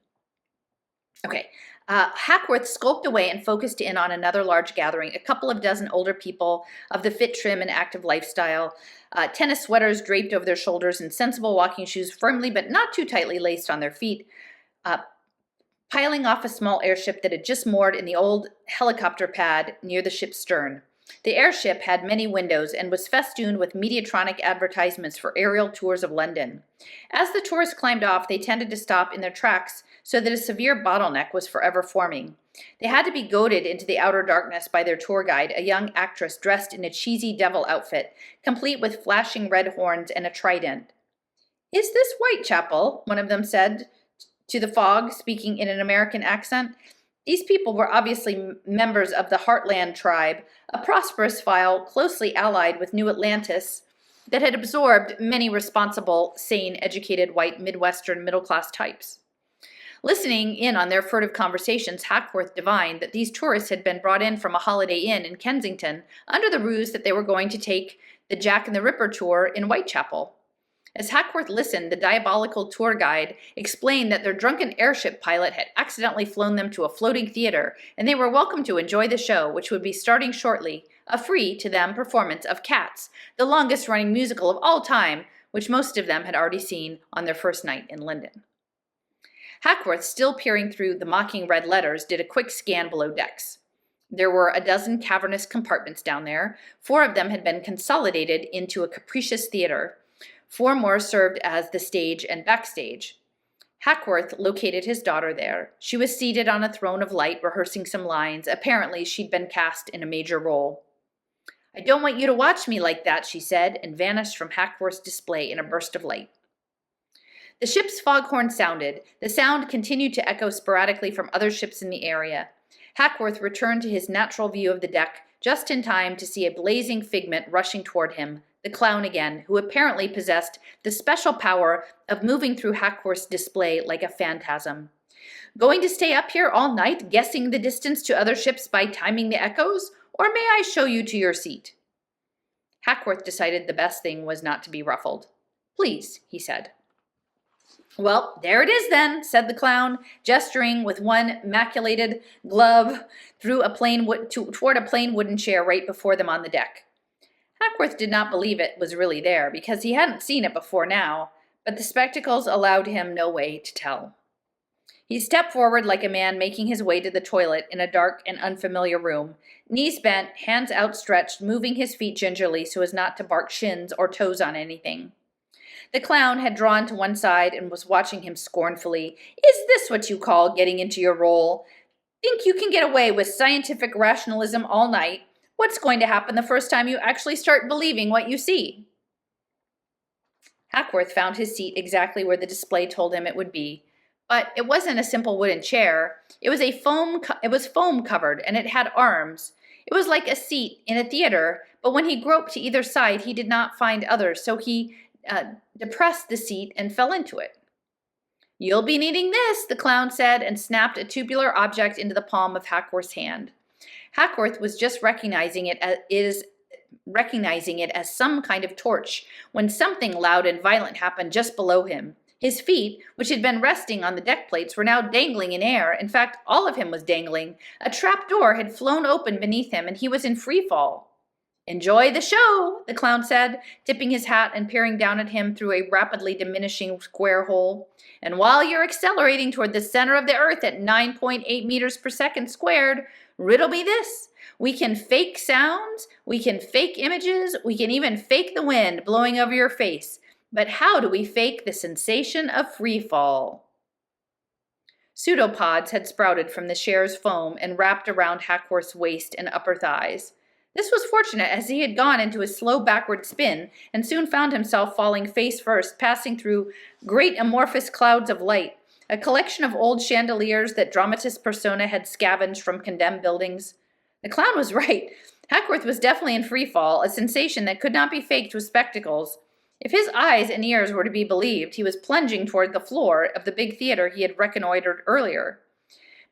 Okay. Hackworth skulked away and focused in on another large gathering, a couple of dozen older people of the fit, trim, and active lifestyle, tennis sweaters draped over their shoulders and sensible walking shoes firmly but not too tightly laced on their feet, piling off a small airship that had just moored in the old helicopter pad near the ship's stern. The airship had many windows and was festooned with Mediatronic advertisements for aerial tours of London. As the tourists climbed off, they tended to stop in their tracks so that a severe bottleneck was forever forming. They had to be goaded into the outer darkness by their tour guide, a young actress dressed in a cheesy devil outfit, complete with flashing red horns and a trident. "Is this Whitechapel?" one of them said to the fog, speaking in an American accent. These people were obviously members of the Heartland tribe, a prosperous file closely allied with New Atlantis, that had absorbed many responsible, sane, educated, white, Midwestern, middle-class types. Listening in on their furtive conversations, Hackworth divined that these tourists had been brought in from a Holiday Inn in Kensington under the ruse that they were going to take the Jack and the Ripper tour in Whitechapel. As Hackworth listened, the diabolical tour guide explained that their drunken airship pilot had accidentally flown them to a floating theater, and they were welcome to enjoy the show, which would be starting shortly, a free, to them, performance of Cats, the longest-running musical of all time, which most of them had already seen on their first night in London. Hackworth, still peering through the mocking red letters, did a quick scan below decks. There were a dozen cavernous compartments down there. 4 of them had been consolidated into a capricious theater. 4 more served as the stage and backstage. Hackworth located his daughter there. She was seated on a throne of light, rehearsing some lines. Apparently, she'd been cast in a major role. "I don't want you to watch me like that," she said, and vanished from Hackworth's display in a burst of light. The ship's foghorn sounded. The sound continued to echo sporadically from other ships in the area. Hackworth returned to his natural view of the deck just in time to see a blazing figment rushing toward him, the clown again, who apparently possessed the special power of moving through Hackworth's display like a phantasm. "Going to stay up here all night, guessing the distance to other ships by timing the echoes, or may I show you to your seat?" Hackworth decided the best thing was not to be ruffled. "Please," he said. "Well, there it is then," said the clown, gesturing with one maculated glove toward a plain wooden chair right before them on the deck. Hackworth did not believe it was really there, because he hadn't seen it before now, but the spectacles allowed him no way to tell. He stepped forward like a man making his way to the toilet in a dark and unfamiliar room, knees bent, hands outstretched, moving his feet gingerly so as not to bark shins or toes on anything. The clown had drawn to one side and was watching him scornfully. "Is this what you call getting into your role? Think you can get away with scientific rationalism all night? What's going to happen the first time you actually start believing what you see?" Hackworth found his seat exactly where the display told him it would be, but it wasn't a simple wooden chair. It was foam covered, and it had arms. It was like a seat in a theater, but when he groped to either side, he did not find others, so he depressed the seat and fell into it. "You'll be needing this," the clown said, and snapped a tubular object into the palm of Hackworth's hand. Hackworth was just recognizing it as some kind of torch when something loud and violent happened just below him. His feet, which had been resting on the deck plates, were now dangling in air. In fact, all of him was dangling. A trap door had flown open beneath him, and he was in free fall. "Enjoy the show," the clown said, tipping his hat and peering down at him through a rapidly diminishing square hole. "And while you're accelerating toward the center of the earth at 9.8 meters per second squared, riddle me this. We can fake sounds, we can fake images, we can even fake the wind blowing over your face. But how do we fake the sensation of free fall?" Pseudopods had sprouted from the chair's foam and wrapped around Hackworth's waist and upper thighs. This was fortunate, as he had gone into a slow backward spin and soon found himself falling face first, passing through great amorphous clouds of light, a collection of old chandeliers that dramatis persona had scavenged from condemned buildings. The clown was right. Hackworth was definitely in free fall, a sensation that could not be faked with spectacles. If his eyes and ears were to be believed, he was plunging toward the floor of the big theater he had reconnoitered earlier.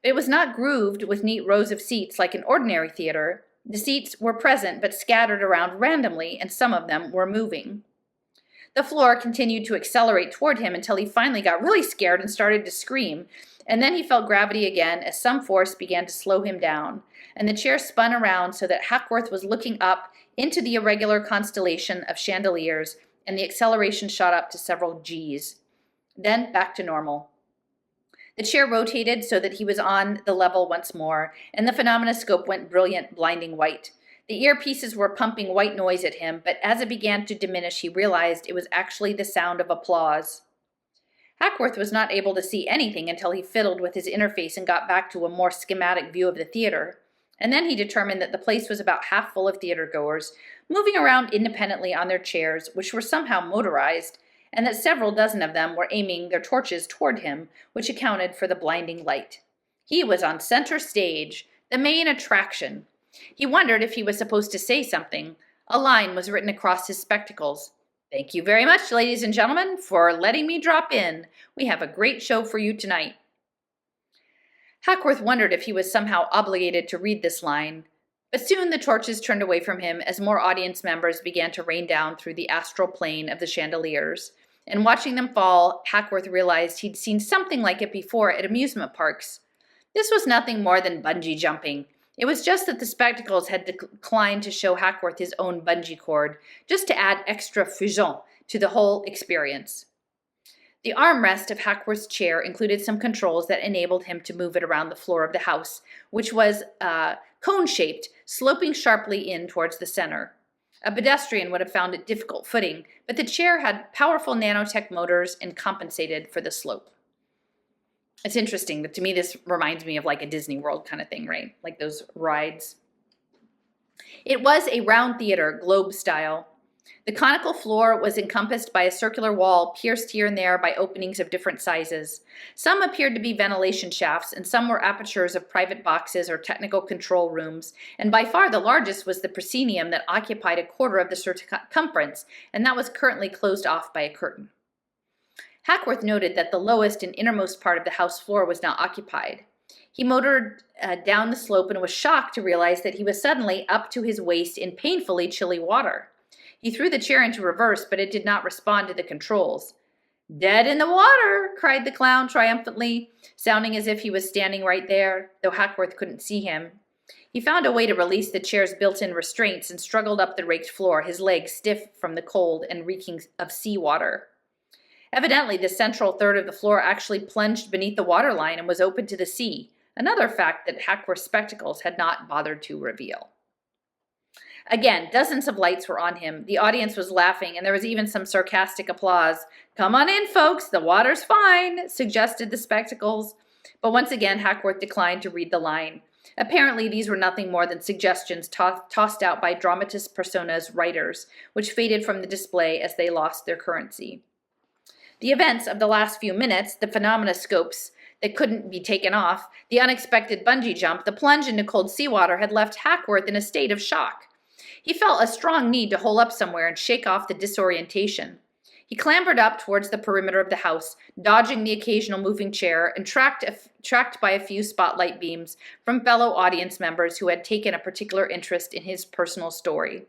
But it was not grooved with neat rows of seats like an ordinary theater. The seats were present but scattered around randomly, and some of them were moving. The floor continued to accelerate toward him until he finally got really scared and started to scream, and then he felt gravity again as some force began to slow him down, and the chair spun around so that Hackworth was looking up into the irregular constellation of chandeliers, and the acceleration shot up to several Gs. Then back to normal. The chair rotated so that he was on the level once more, and the phenomenoscope went brilliant, blinding white. The earpieces were pumping white noise at him, but as it began to diminish, he realized it was actually the sound of applause. Hackworth was not able to see anything until he fiddled with his interface and got back to a more schematic view of the theater. And then he determined that the place was about half full of theatergoers, moving around independently on their chairs, which were somehow motorized, and that several dozen of them were aiming their torches toward him, which accounted for the blinding light. He was on center stage, the main attraction. He wondered if he was supposed to say something. A line was written across his spectacles. Thank you very much, ladies and gentlemen, for letting me drop in. We have a great show for you tonight. Hackworth wondered if he was somehow obligated to read this line, but soon the torches turned away from him as more audience members began to rain down through the astral plane of the chandeliers. And watching them fall, Hackworth realized he'd seen something like it before at amusement parks. This was nothing more than bungee jumping. It was just that the spectacles had declined to show Hackworth his own bungee cord, just to add extra frisson to the whole experience. The armrest of Hackworth's chair included some controls that enabled him to move it around the floor of the house, which was cone-shaped, sloping sharply in towards the center. A pedestrian would have found it difficult footing, but the chair had powerful nanotech motors and compensated for the slope. It's interesting, but to me this reminds me of like a Disney World kind of thing, right? Like those rides. It was a round theater, globe style. The conical floor was encompassed by a circular wall pierced here and there by openings of different sizes. Some appeared to be ventilation shafts, and some were apertures of private boxes or technical control rooms, and by far the largest was the proscenium that occupied a quarter of the circumference, and that was currently closed off by a curtain. Hackworth noted that the lowest and innermost part of the house floor was not occupied. He motored down the slope and was shocked to realize that he was suddenly up to his waist in painfully chilly water. He threw the chair into reverse, but it did not respond to the controls. "Dead in the water!" cried the clown triumphantly, sounding as if he was standing right there, though Hackworth couldn't see him. He found a way to release the chair's built-in restraints and struggled up the raked floor, his legs stiff from the cold and reeking of seawater. Evidently, the central third of the floor actually plunged beneath the waterline and was open to the sea, another fact that Hackworth's spectacles had not bothered to reveal. Again, dozens of lights were on him. The audience was laughing, and there was even some sarcastic applause. "Come on in, folks, the water's fine," suggested the spectacles. But once again, Hackworth declined to read the line. Apparently, these were nothing more than suggestions tossed out by dramatis persona's writers, which faded from the display as they lost their currency. The events of the last few minutes, the phenomenoscopes that couldn't be taken off, the unexpected bungee jump, the plunge into cold seawater had left Hackworth in a state of shock. He felt a strong need to hole up somewhere and shake off the disorientation. He clambered up towards the perimeter of the house, dodging the occasional moving chair and tracked by a few spotlight beams from fellow audience members who had taken a particular interest in his personal story.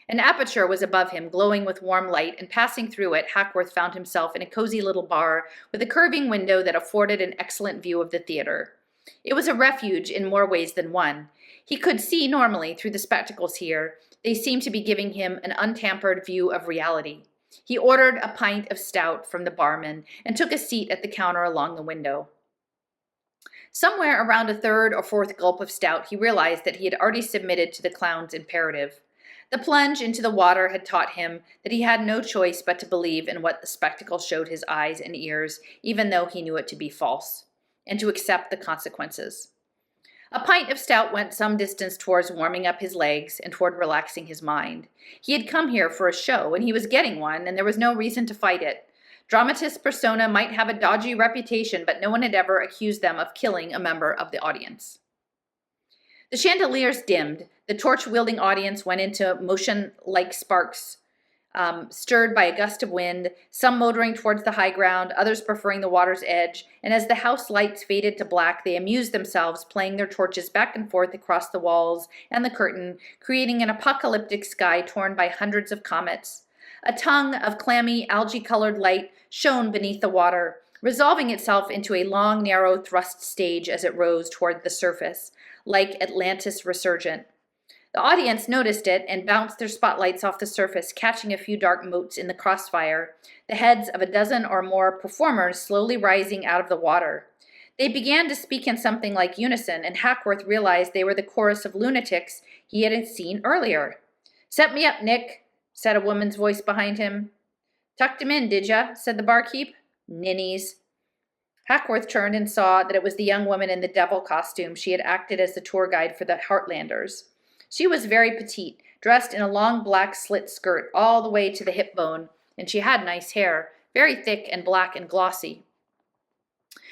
An aperture was above him, glowing with warm light, and passing through it, Hackworth found himself in a cozy little bar with a curving window that afforded an excellent view of the theater. It was a refuge in more ways than one. He could see normally through the spectacles here. They seemed to be giving him an untampered view of reality. He ordered a pint of stout from the barman and took a seat at the counter along the window. Somewhere around a third or fourth gulp of stout, he realized that he had already submitted to the clown's imperative. The plunge into the water had taught him that he had no choice but to believe in what the spectacle showed his eyes and ears, even though he knew it to be false, and to accept the consequences. A pint of stout went some distance towards warming up his legs and toward relaxing his mind. He had come here for a show, and he was getting one, and there was no reason to fight it. Dramatist persona might have a dodgy reputation, but no one had ever accused them of killing a member of the audience. The chandeliers dimmed. The torch-wielding audience went into motion like sparks, stirred by a gust of wind, some motoring towards the high ground, others preferring the water's edge, and as the house lights faded to black, they amused themselves playing their torches back and forth across the walls and the curtain, creating an apocalyptic sky torn by hundreds of comets. A tongue of clammy, algae-colored light shone beneath the water, resolving itself into a long, narrow thrust stage as it rose toward the surface, like Atlantis resurgent. The audience noticed it and bounced their spotlights off the surface, catching a few dark motes in the crossfire, the heads of a dozen or more performers slowly rising out of the water. They began to speak in something like unison, and Hackworth realized they were the chorus of lunatics he had seen earlier. "Set me up, Nick," said a woman's voice behind him. "Tucked him in, did ya?" said the barkeep. "Ninnies." Hackworth turned and saw that it was the young woman in the devil costume she had acted as the tour guide for the Heartlanders. She was very petite, dressed in a long black slit skirt all the way to the hip bone, and she had nice hair, very thick and black and glossy.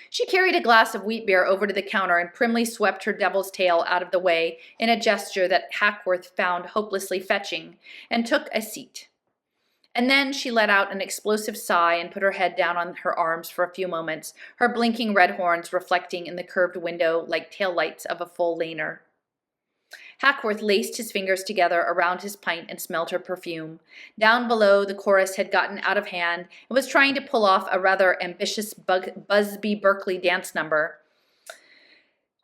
She carried a glass of wheat beer over to the counter and primly swept her devil's tail out of the way in a gesture that Hackworth found hopelessly fetching, and took a seat. And then she let out an explosive sigh and put her head down on her arms for a few moments, her blinking red horns reflecting in the curved window like taillights of a full laner. Hackworth laced his fingers together around his pint and smelled her perfume. Down below, the chorus had gotten out of hand and was trying to pull off a rather ambitious Busby Berkeley dance number.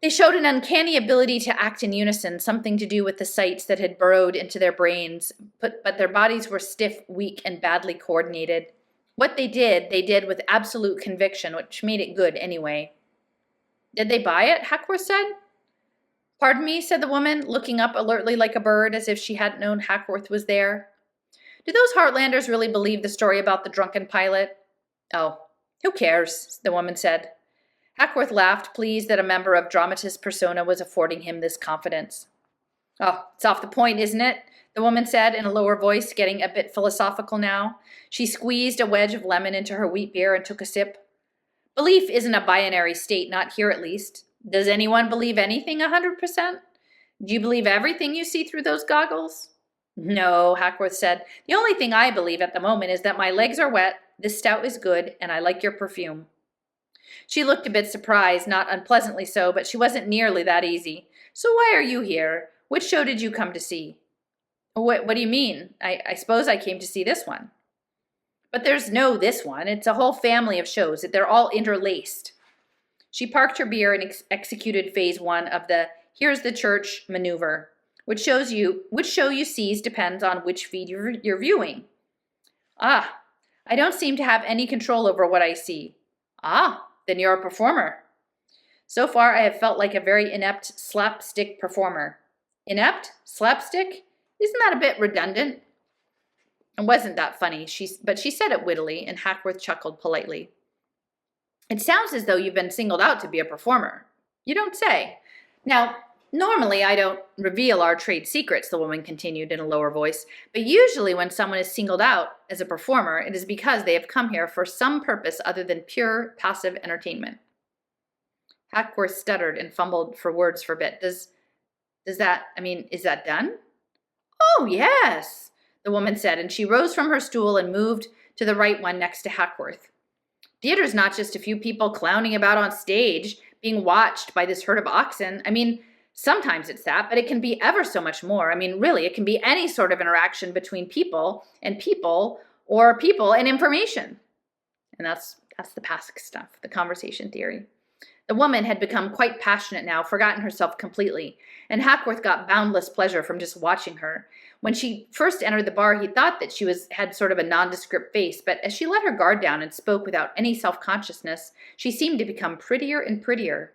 They showed an uncanny ability to act in unison, something to do with the sights that had burrowed into their brains, but their bodies were stiff, weak, and badly coordinated. What they did with absolute conviction, which made it good anyway. Did they buy it? Hackworth said. Pardon me, said the woman, looking up alertly like a bird as if she hadn't known Hackworth was there. Do those Heartlanders really believe the story about the drunken pilot? Oh, who cares, the woman said. Hackworth laughed, pleased that a member of Dramatis Persona was affording him this confidence. Oh, it's off the point, isn't it? The woman said in a lower voice, getting a bit philosophical now. She squeezed a wedge of lemon into her wheat beer and took a sip. Belief isn't a binary state, not here at least. Does anyone believe anything 100%? Do you believe everything you see through those goggles? No, Hackworth said. The only thing I believe at the moment is that my legs are wet, this stout is good, and I like your perfume. She looked a bit surprised, not unpleasantly so, but she wasn't nearly that easy. So why are you here? Which show did you come to see? What do you mean? I suppose I came to see this one. But there's no this one. It's a whole family of shows. They're all interlaced. She parked her beer and executed phase 1 of the here's the church maneuver, which show you sees depends on which feed you're viewing. Ah, I don't seem to have any control over what I see. Ah, then you're a performer. So far, I have felt like a very inept slapstick performer. Inept? Slapstick? Isn't that a bit redundant? It wasn't that funny, but she said it wittily, and Hackworth chuckled politely. It sounds as though you've been singled out to be a performer. You don't say. Now, normally I don't reveal our trade secrets, the woman continued in a lower voice, but usually when someone is singled out as a performer, it is because they have come here for some purpose other than pure passive entertainment. Hackworth stuttered and fumbled for words for a bit. Is that done? Oh, yes, the woman said, and she rose from her stool and moved to the right one next to Hackworth. Theater's not just a few people clowning about on stage, being watched by this herd of oxen. Sometimes it's that, but it can be ever so much more. Really, it can be any sort of interaction between people, or people and information. And that's the Pask stuff, the conversation theory. The woman had become quite passionate now, forgotten herself completely, and Hackworth got boundless pleasure from just watching her. When she first entered the bar, he thought that she had sort of a nondescript face, but as she let her guard down and spoke without any self-consciousness, she seemed to become prettier and prettier.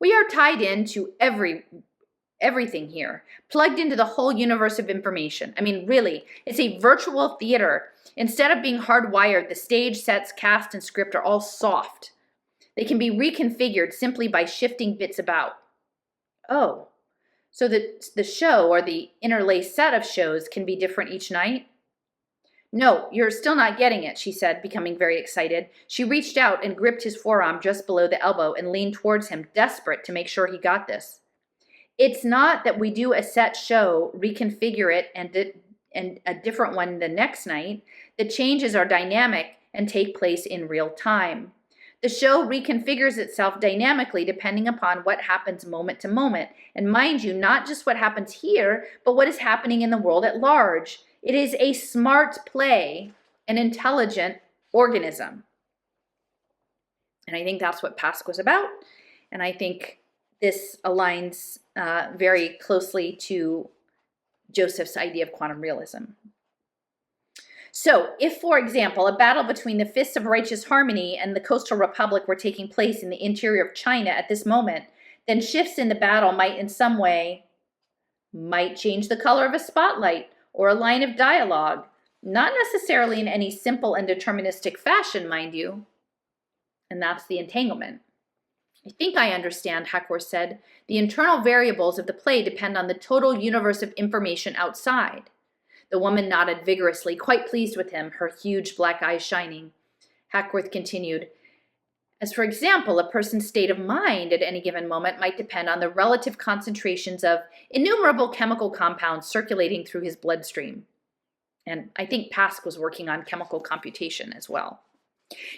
We are tied into everything here, plugged into the whole universe of information. Really, it's a virtual theater. Instead of being hardwired, the stage, sets, cast, and script are all soft. They can be reconfigured simply by shifting bits about. Oh. So the show or the interlaced set of shows can be different each night? No, you're still not getting it, she said, becoming very excited. She reached out and gripped his forearm just below the elbow and leaned towards him, desperate to make sure he got this. It's not that we do a set show, reconfigure it, and a different one the next night. The changes are dynamic and take place in real time. The show reconfigures itself dynamically depending upon what happens moment to moment. And mind you, not just what happens here, but what is happening in the world at large. It is a smart play, an intelligent organism. And I think that's what Pask was about. And I think this aligns very closely to Joseph's idea of quantum realism. So, if, for example, a battle between the Fists of Righteous Harmony and the Coastal Republic were taking place in the interior of China at this moment, then shifts in the battle might in some way change the color of a spotlight or a line of dialogue, not necessarily in any simple and deterministic fashion, mind you. And that's the entanglement. I think I understand, Hackworth said. The internal variables of the play depend on the total universe of information outside. The woman nodded vigorously, quite pleased with him, her huge black eyes shining. Hackworth continued, as for example, a person's state of mind at any given moment might depend on the relative concentrations of innumerable chemical compounds circulating through his bloodstream. And I think Pask was working on chemical computation as well.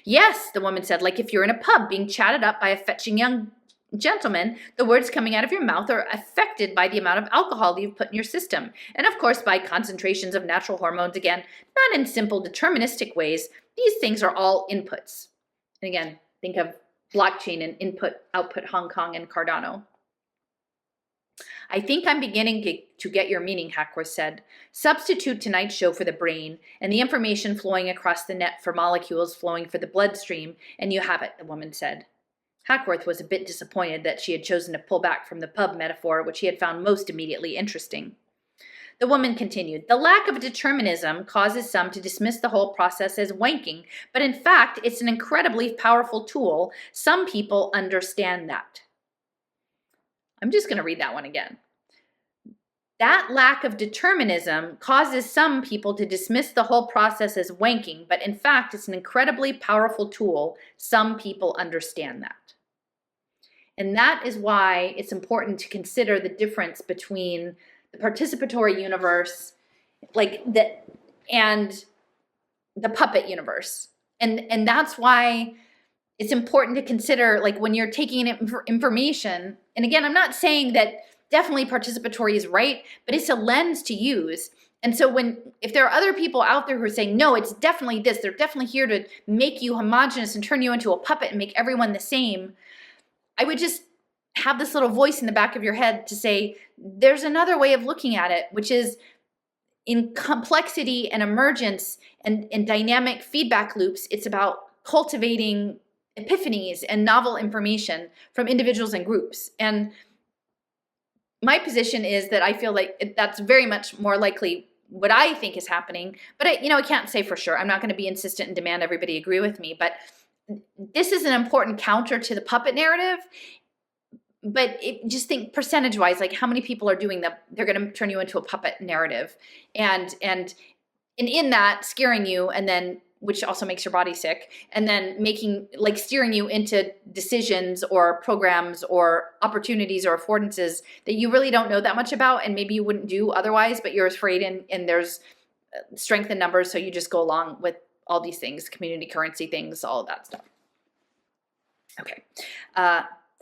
Yes, the woman said, like if you're in a pub being chatted up by a fetching young gentleman, the words coming out of your mouth are affected by the amount of alcohol you've put in your system. And of course, by concentrations of natural hormones, again, not in simple deterministic ways. These things are all inputs. And again, think of blockchain and input, output, Hong Kong, and Cardano. I think I'm beginning to get your meaning, Hackworth said. Substitute tonight's show for the brain and the information flowing across the net for molecules flowing for the bloodstream, and you have it, the woman said. Hackworth was a bit disappointed that she had chosen to pull back from the pub metaphor, which he had found most immediately interesting. The woman continued, the lack of determinism causes some to dismiss the whole process as wanking, but in fact, it's an incredibly powerful tool. Some people understand that. I'm just going to read that one again. That lack of determinism causes some people to dismiss the whole process as wanking, but in fact, it's an incredibly powerful tool. Some people understand that. And that is why it's important to consider the difference between the participatory universe and the puppet universe. And that's why it's important to consider, like when you're taking in information, and again, I'm not saying that definitely participatory is right, but it's a lens to use. And so if there are other people out there who are saying, no, it's definitely this, they're definitely here to make you homogenous and turn you into a puppet and make everyone the same, I would just have this little voice in the back of your head to say, there's another way of looking at it, which is in complexity and emergence and dynamic feedback loops, it's about cultivating epiphanies and novel information from individuals and groups. And my position is that I feel like that's very much more likely what I think is happening. But I can't say for sure. I'm not going to be insistent and demand everybody agree with me. But this is an important counter to the puppet narrative. But just think percentage-wise, like how many people are doing they're going to turn you into a puppet narrative, and in that scaring you, and then which also makes your body sick, and then steering you into decisions or programs or opportunities or affordances that you really don't know that much about, and maybe you wouldn't do otherwise, but you're afraid, and there's strength in numbers, so you just go along with all these things, community currency things, all of that stuff. Okay.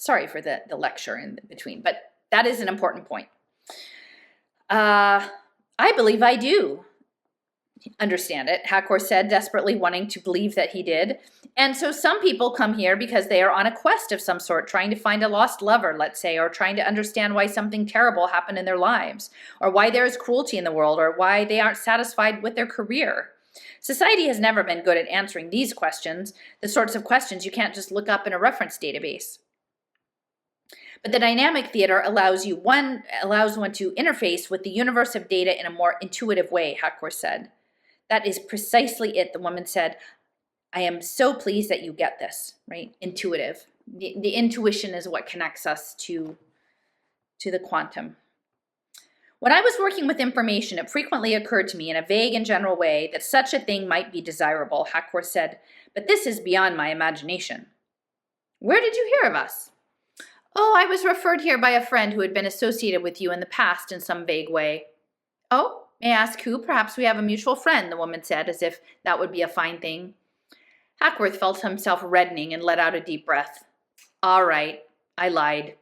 Sorry for the lecture in between, but that is an important point. I believe I do understand it, Hackworth said, desperately wanting to believe that he did. And so some people come here because they are on a quest of some sort, trying to find a lost lover, let's say, or trying to understand why something terrible happened in their lives, or why there is cruelty in the world, or why they aren't satisfied with their career. Society has never been good at answering these questions, the sorts of questions you can't just look up in a reference database. But the dynamic theater allows one to interface with the universe of data in a more intuitive way, Hackworth said. That is precisely it, the woman said. I am so pleased that you get this, right? Intuitive. The intuition is what connects us to the quantum. When I was working with information, it frequently occurred to me in a vague and general way that such a thing might be desirable, Hackworth said, but this is beyond my imagination. Where did you hear of us? Oh, I was referred here by a friend who had been associated with you in the past in some vague way. Oh, may I ask who? Perhaps we have a mutual friend, the woman said, as if that would be a fine thing. Hackworth felt himself reddening and let out a deep breath. All right, I lied.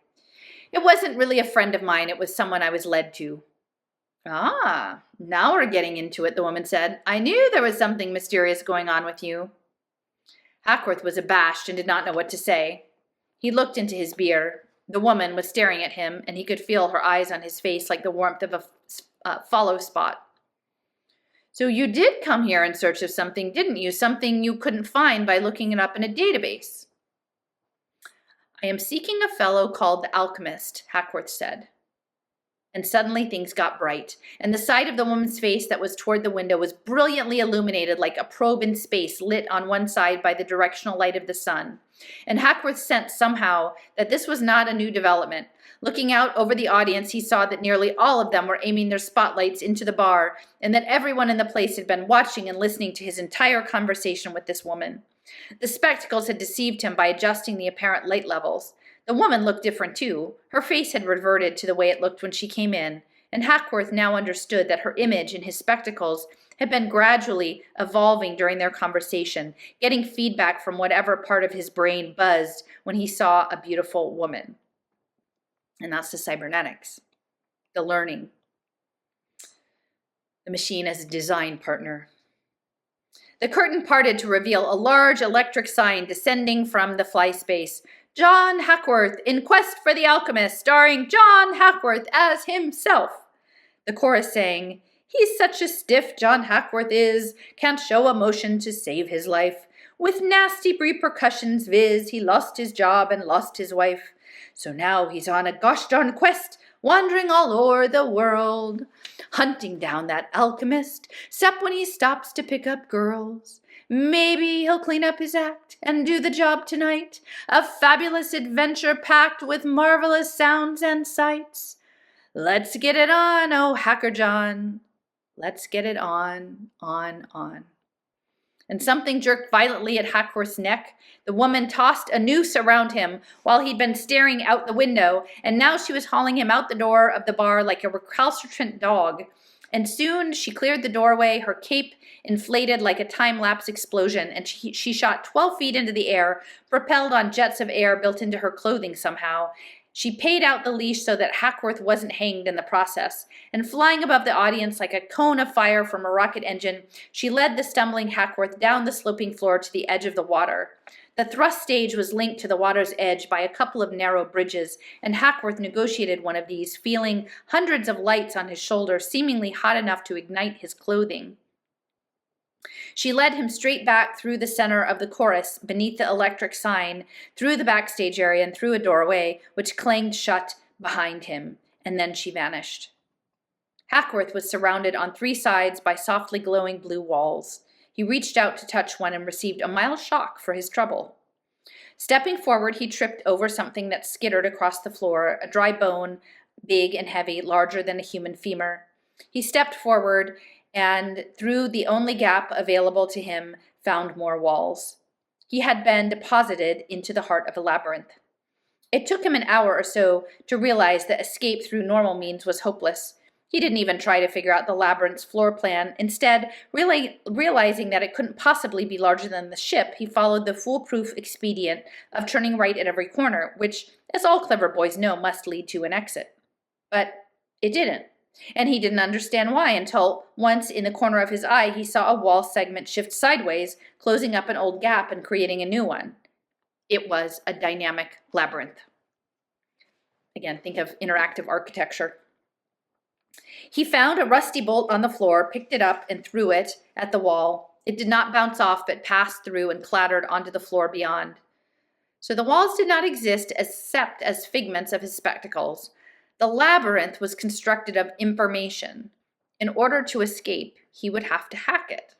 It wasn't really a friend of mine. It was someone I was led to. Ah, now we're getting into it, the woman said. I knew there was something mysterious going on with you. Hackworth was abashed and did not know what to say. He looked into his beer. The woman was staring at him, and he could feel her eyes on his face like the warmth of a follow spot. So you did come here in search of something, didn't you? Something you couldn't find by looking it up in a database. I am seeking a fellow called the Alchemist, Hackworth said. And suddenly things got bright, and the side of the woman's face that was toward the window was brilliantly illuminated like a probe in space lit on one side by the directional light of the sun. And Hackworth sensed somehow that this was not a new development. Looking out over the audience, he saw that nearly all of them were aiming their spotlights into the bar, and that everyone in the place had been watching and listening to his entire conversation with this woman. The spectacles had deceived him by adjusting the apparent light levels. The woman looked different too. Her face had reverted to the way it looked when she came in, and Hackworth now understood that her image in his spectacles had been gradually evolving during their conversation, getting feedback from whatever part of his brain buzzed when he saw a beautiful woman. And that's the cybernetics, the learning, the machine as a design partner. The curtain parted to reveal a large electric sign descending from the fly space. John Hackworth in Quest for the Alchemist, starring John Hackworth as himself. The chorus sang, He's such a stiff, John Hackworth is, can't show emotion to save his life. With nasty repercussions, viz, he lost his job and lost his wife. So now he's on a gosh darn quest, wandering all o'er the world, hunting down that alchemist, except when he stops to pick up girls. Maybe he'll clean up his act and do the job tonight, a fabulous adventure packed with marvelous sounds and sights. Let's get it on, oh Hacker John. Let's get it on. And something jerked violently at Hackworth's neck. The woman tossed a noose around him while he'd been staring out the window, and now she was hauling him out the door of the bar like a recalcitrant dog. And soon she cleared the doorway, her cape inflated like a time-lapse explosion, and she shot 12 feet into the air, propelled on jets of air built into her clothing somehow. She paid out the leash so that Hackworth wasn't hanged in the process, and flying above the audience like a cone of fire from a rocket engine, she led the stumbling Hackworth down the sloping floor to the edge of the water. The thrust stage was linked to the water's edge by a couple of narrow bridges, and Hackworth negotiated one of these, feeling hundreds of lights on his shoulder, seemingly hot enough to ignite his clothing. She led him straight back through the center of the chorus, beneath the electric sign, through the backstage area and through a doorway, which clanged shut behind him, and then she vanished. Hackworth was surrounded on 3 sides by softly glowing blue walls. He reached out to touch one and received a mild shock for his trouble. Stepping forward, he tripped over something that skittered across the floor, a dry bone, big and heavy, larger than a human femur. He stepped forward and, through the only gap available to him, found more walls. He had been deposited into the heart of a labyrinth. It took him an hour or so to realize that escape through normal means was hopeless. He didn't even try to figure out the labyrinth's floor plan. Instead, realizing that it couldn't possibly be larger than the ship, he followed the foolproof expedient of turning right at every corner, which, as all clever boys know, must lead to an exit. But it didn't. And he didn't understand why until once in the corner of his eye he saw a wall segment shift sideways, closing up an old gap and creating a new one. It was a dynamic labyrinth. Again, think of interactive architecture. He found a rusty bolt on the floor, picked it up, and threw it at the wall. It did not bounce off, but passed through and clattered onto the floor beyond. So the walls did not exist except as figments of his spectacles. The labyrinth was constructed of information. In order to escape, he would have to hack it.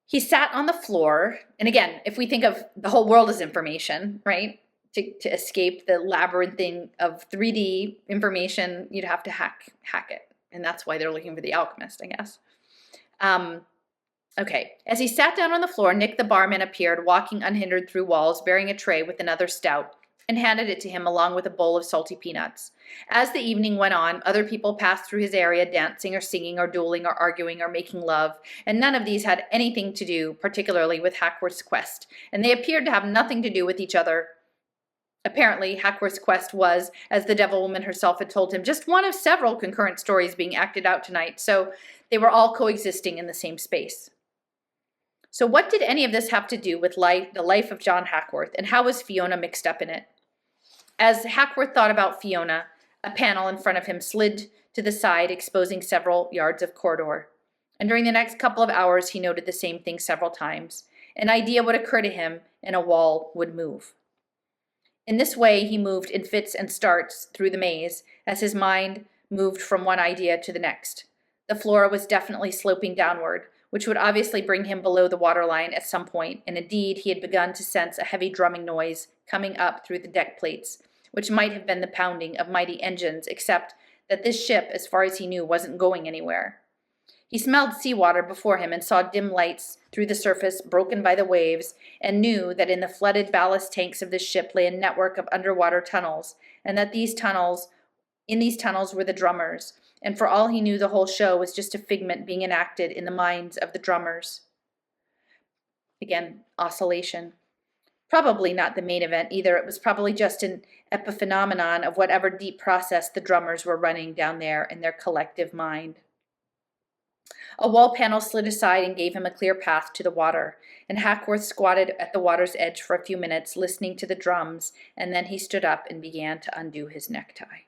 He sat on the floor, and again, if we think of the whole world as information, right? To escape the labyrinthine of 3D information, you'd have to hack it. And that's why they're looking for the alchemist, I guess. Okay, as he sat down on the floor, Nick the barman appeared, walking unhindered through walls, bearing a tray with another stout, and handed it to him along with a bowl of salty peanuts. As the evening went on, other people passed through his area, dancing or singing or dueling or arguing or making love, and none of these had anything to do particularly with Hackworth's quest, and they appeared to have nothing to do with each other. Apparently, Hackworth's quest was, as the devil woman herself had told him, just one of several concurrent stories being acted out tonight, so they were all coexisting in the same space. So what did any of this have to do with the life of John Hackworth, and how was Fiona mixed up in it? As Hackworth thought about Fiona, a panel in front of him slid to the side, exposing several yards of corridor. And during the next couple of hours, he noted the same thing several times. An idea would occur to him, and a wall would move. In this way, he moved in fits and starts through the maze, as his mind moved from one idea to the next. The floor was definitely sloping downward, which would obviously bring him below the waterline at some point, and indeed he had begun to sense a heavy drumming noise coming up through the deck plates, which might have been the pounding of mighty engines, except that this ship, as far as he knew, wasn't going anywhere. He smelled seawater before him and saw dim lights through the surface broken by the waves, and knew that in the flooded ballast tanks of this ship lay a network of underwater tunnels, and that these tunnels In these tunnels were the drummers, and for all he knew, the whole show was just a figment being enacted in the minds of the drummers. Again, oscillation. Probably not the main event either. It was probably just an epiphenomenon of whatever deep process the drummers were running down there in their collective mind. A wall panel slid aside and gave him a clear path to the water, and Hackworth squatted at the water's edge for a few minutes, listening to the drums, and then he stood up and began to undo his necktie.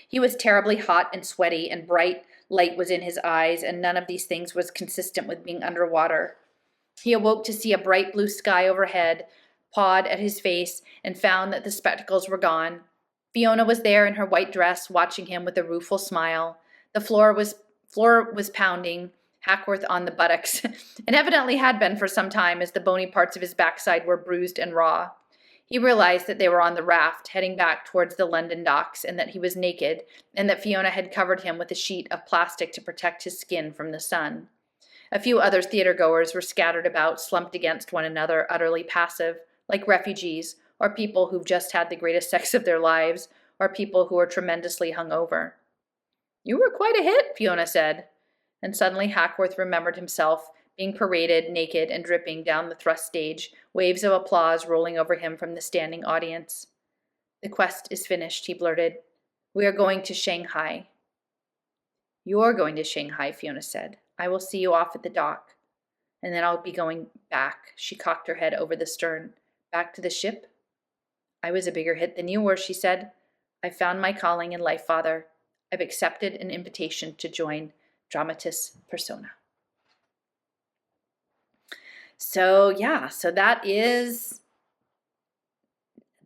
He was terribly hot and sweaty, and bright light was in his eyes, and none of these things was consistent with being underwater. He awoke to see a bright blue sky overhead, pawed at his face, and found that the spectacles were gone. Fiona was there in her white dress, watching him with a rueful smile. The floor was pounding, Hackworth on the buttocks, and evidently had been for some time, as the bony parts of his backside were bruised and raw. He realized that they were on the raft, heading back towards the London docks, and that he was naked, and that Fiona had covered him with a sheet of plastic to protect his skin from the sun. A few other theater-goers were scattered about, slumped against one another, utterly passive, like refugees, or people who've just had the greatest sex of their lives, or people who are tremendously hungover. "You were quite a hit," Fiona said. And suddenly Hackworth remembered himself being paraded, naked and dripping, down the thrust stage, waves of applause rolling over him from the standing audience. "The quest is finished," he blurted. "We are going to Shanghai." "You're going to Shanghai," Fiona said. "I will see you off at the dock. And then I'll be going back." She cocked her head over the stern. "Back to the ship?" "I was a bigger hit than you were," she said. "I've found my calling in life, Father. I've accepted an invitation to join Dramatis Persona." So that is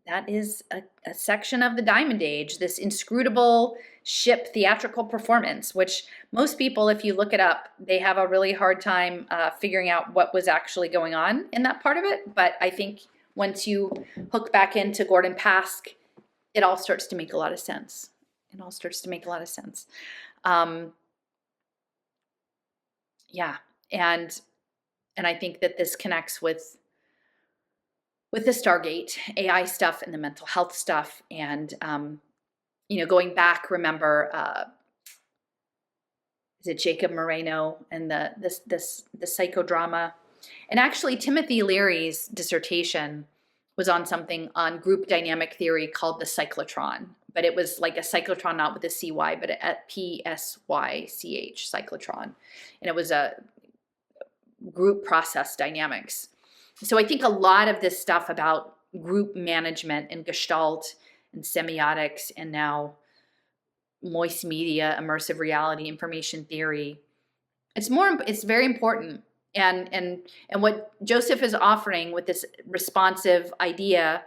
a section of the Diamond Age, this inscrutable ship theatrical performance, which most people, if you look it up, they have a really hard time figuring out what was actually going on in that part of it. But I think once you hook back into Gordon Pask, it all starts to make a lot of sense. Yeah, and I think that this connects with the Stargate AI stuff and the mental health stuff, and going back, remember, is it Jacob Moreno and the psychodrama? And actually, Timothy Leary's dissertation was on something on group dynamic theory called the cyclotron, but it was like a cyclotron, not with a CY, but a PSYCH, cyclotron, and it was a group process dynamics. So I think a lot of this stuff about group management and Gestalt and semiotics, and now moist media, immersive reality, information theory, it's very important. And what Joseph is offering with this responsive idea,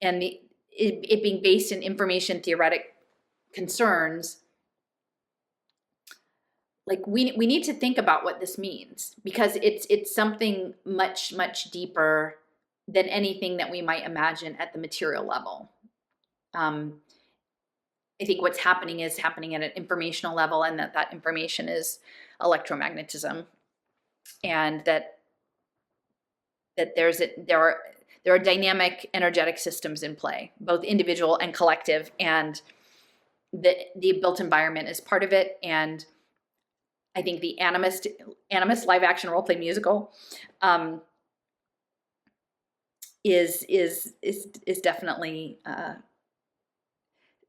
and it being based in information theoretic concerns, like we need to think about what this means, because it's something much, much deeper than anything that we might imagine at the material level. I think what's happening is happening at an informational level, and that information is electromagnetism, and that there are dynamic energetic systems in play, both individual and collective, and the built environment is part of it. And I think the Animist live action role play musical is definitely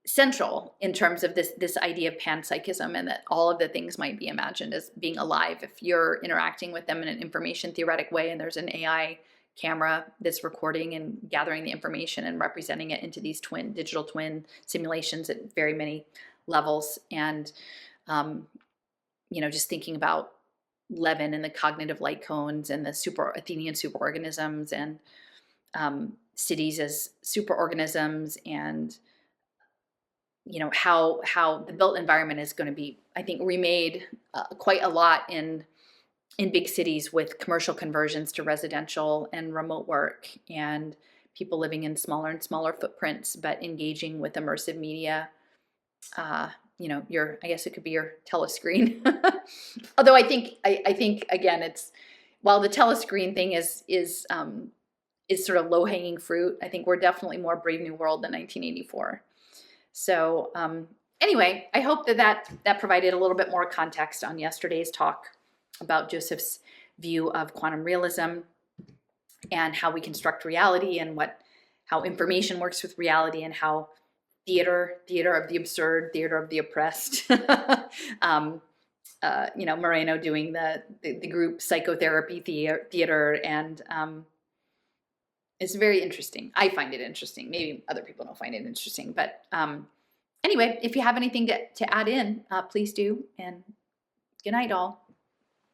central in terms of this idea of panpsychism, and that all of the things might be imagined as being alive if you're interacting with them in an information theoretic way, and there's an AI camera that's recording and gathering the information and representing it into these digital twin simulations at very many levels. And just thinking about Levin and the cognitive light cones and the Athenian superorganisms, and cities as superorganisms, and how the built environment is going to be, I think, remade quite a lot in big cities, with commercial conversions to residential and remote work, and people living in smaller and smaller footprints, but engaging with immersive media. I guess it could be your telescreen. Although I think again, it's, while the telescreen thing is sort of low hanging fruit, I think we're definitely more Brave New World than 1984. So anyway, I hope that provided a little bit more context on yesterday's talk about Joseph's view of quantum realism and how we construct reality, and how information works with reality, and how theater of the absurd, theater of the oppressed. Moreno doing the group psychotherapy theater, and it's very interesting. I find it interesting. Maybe other people don't find it interesting, but anyway, if you have anything to add in, please do. And good night, all.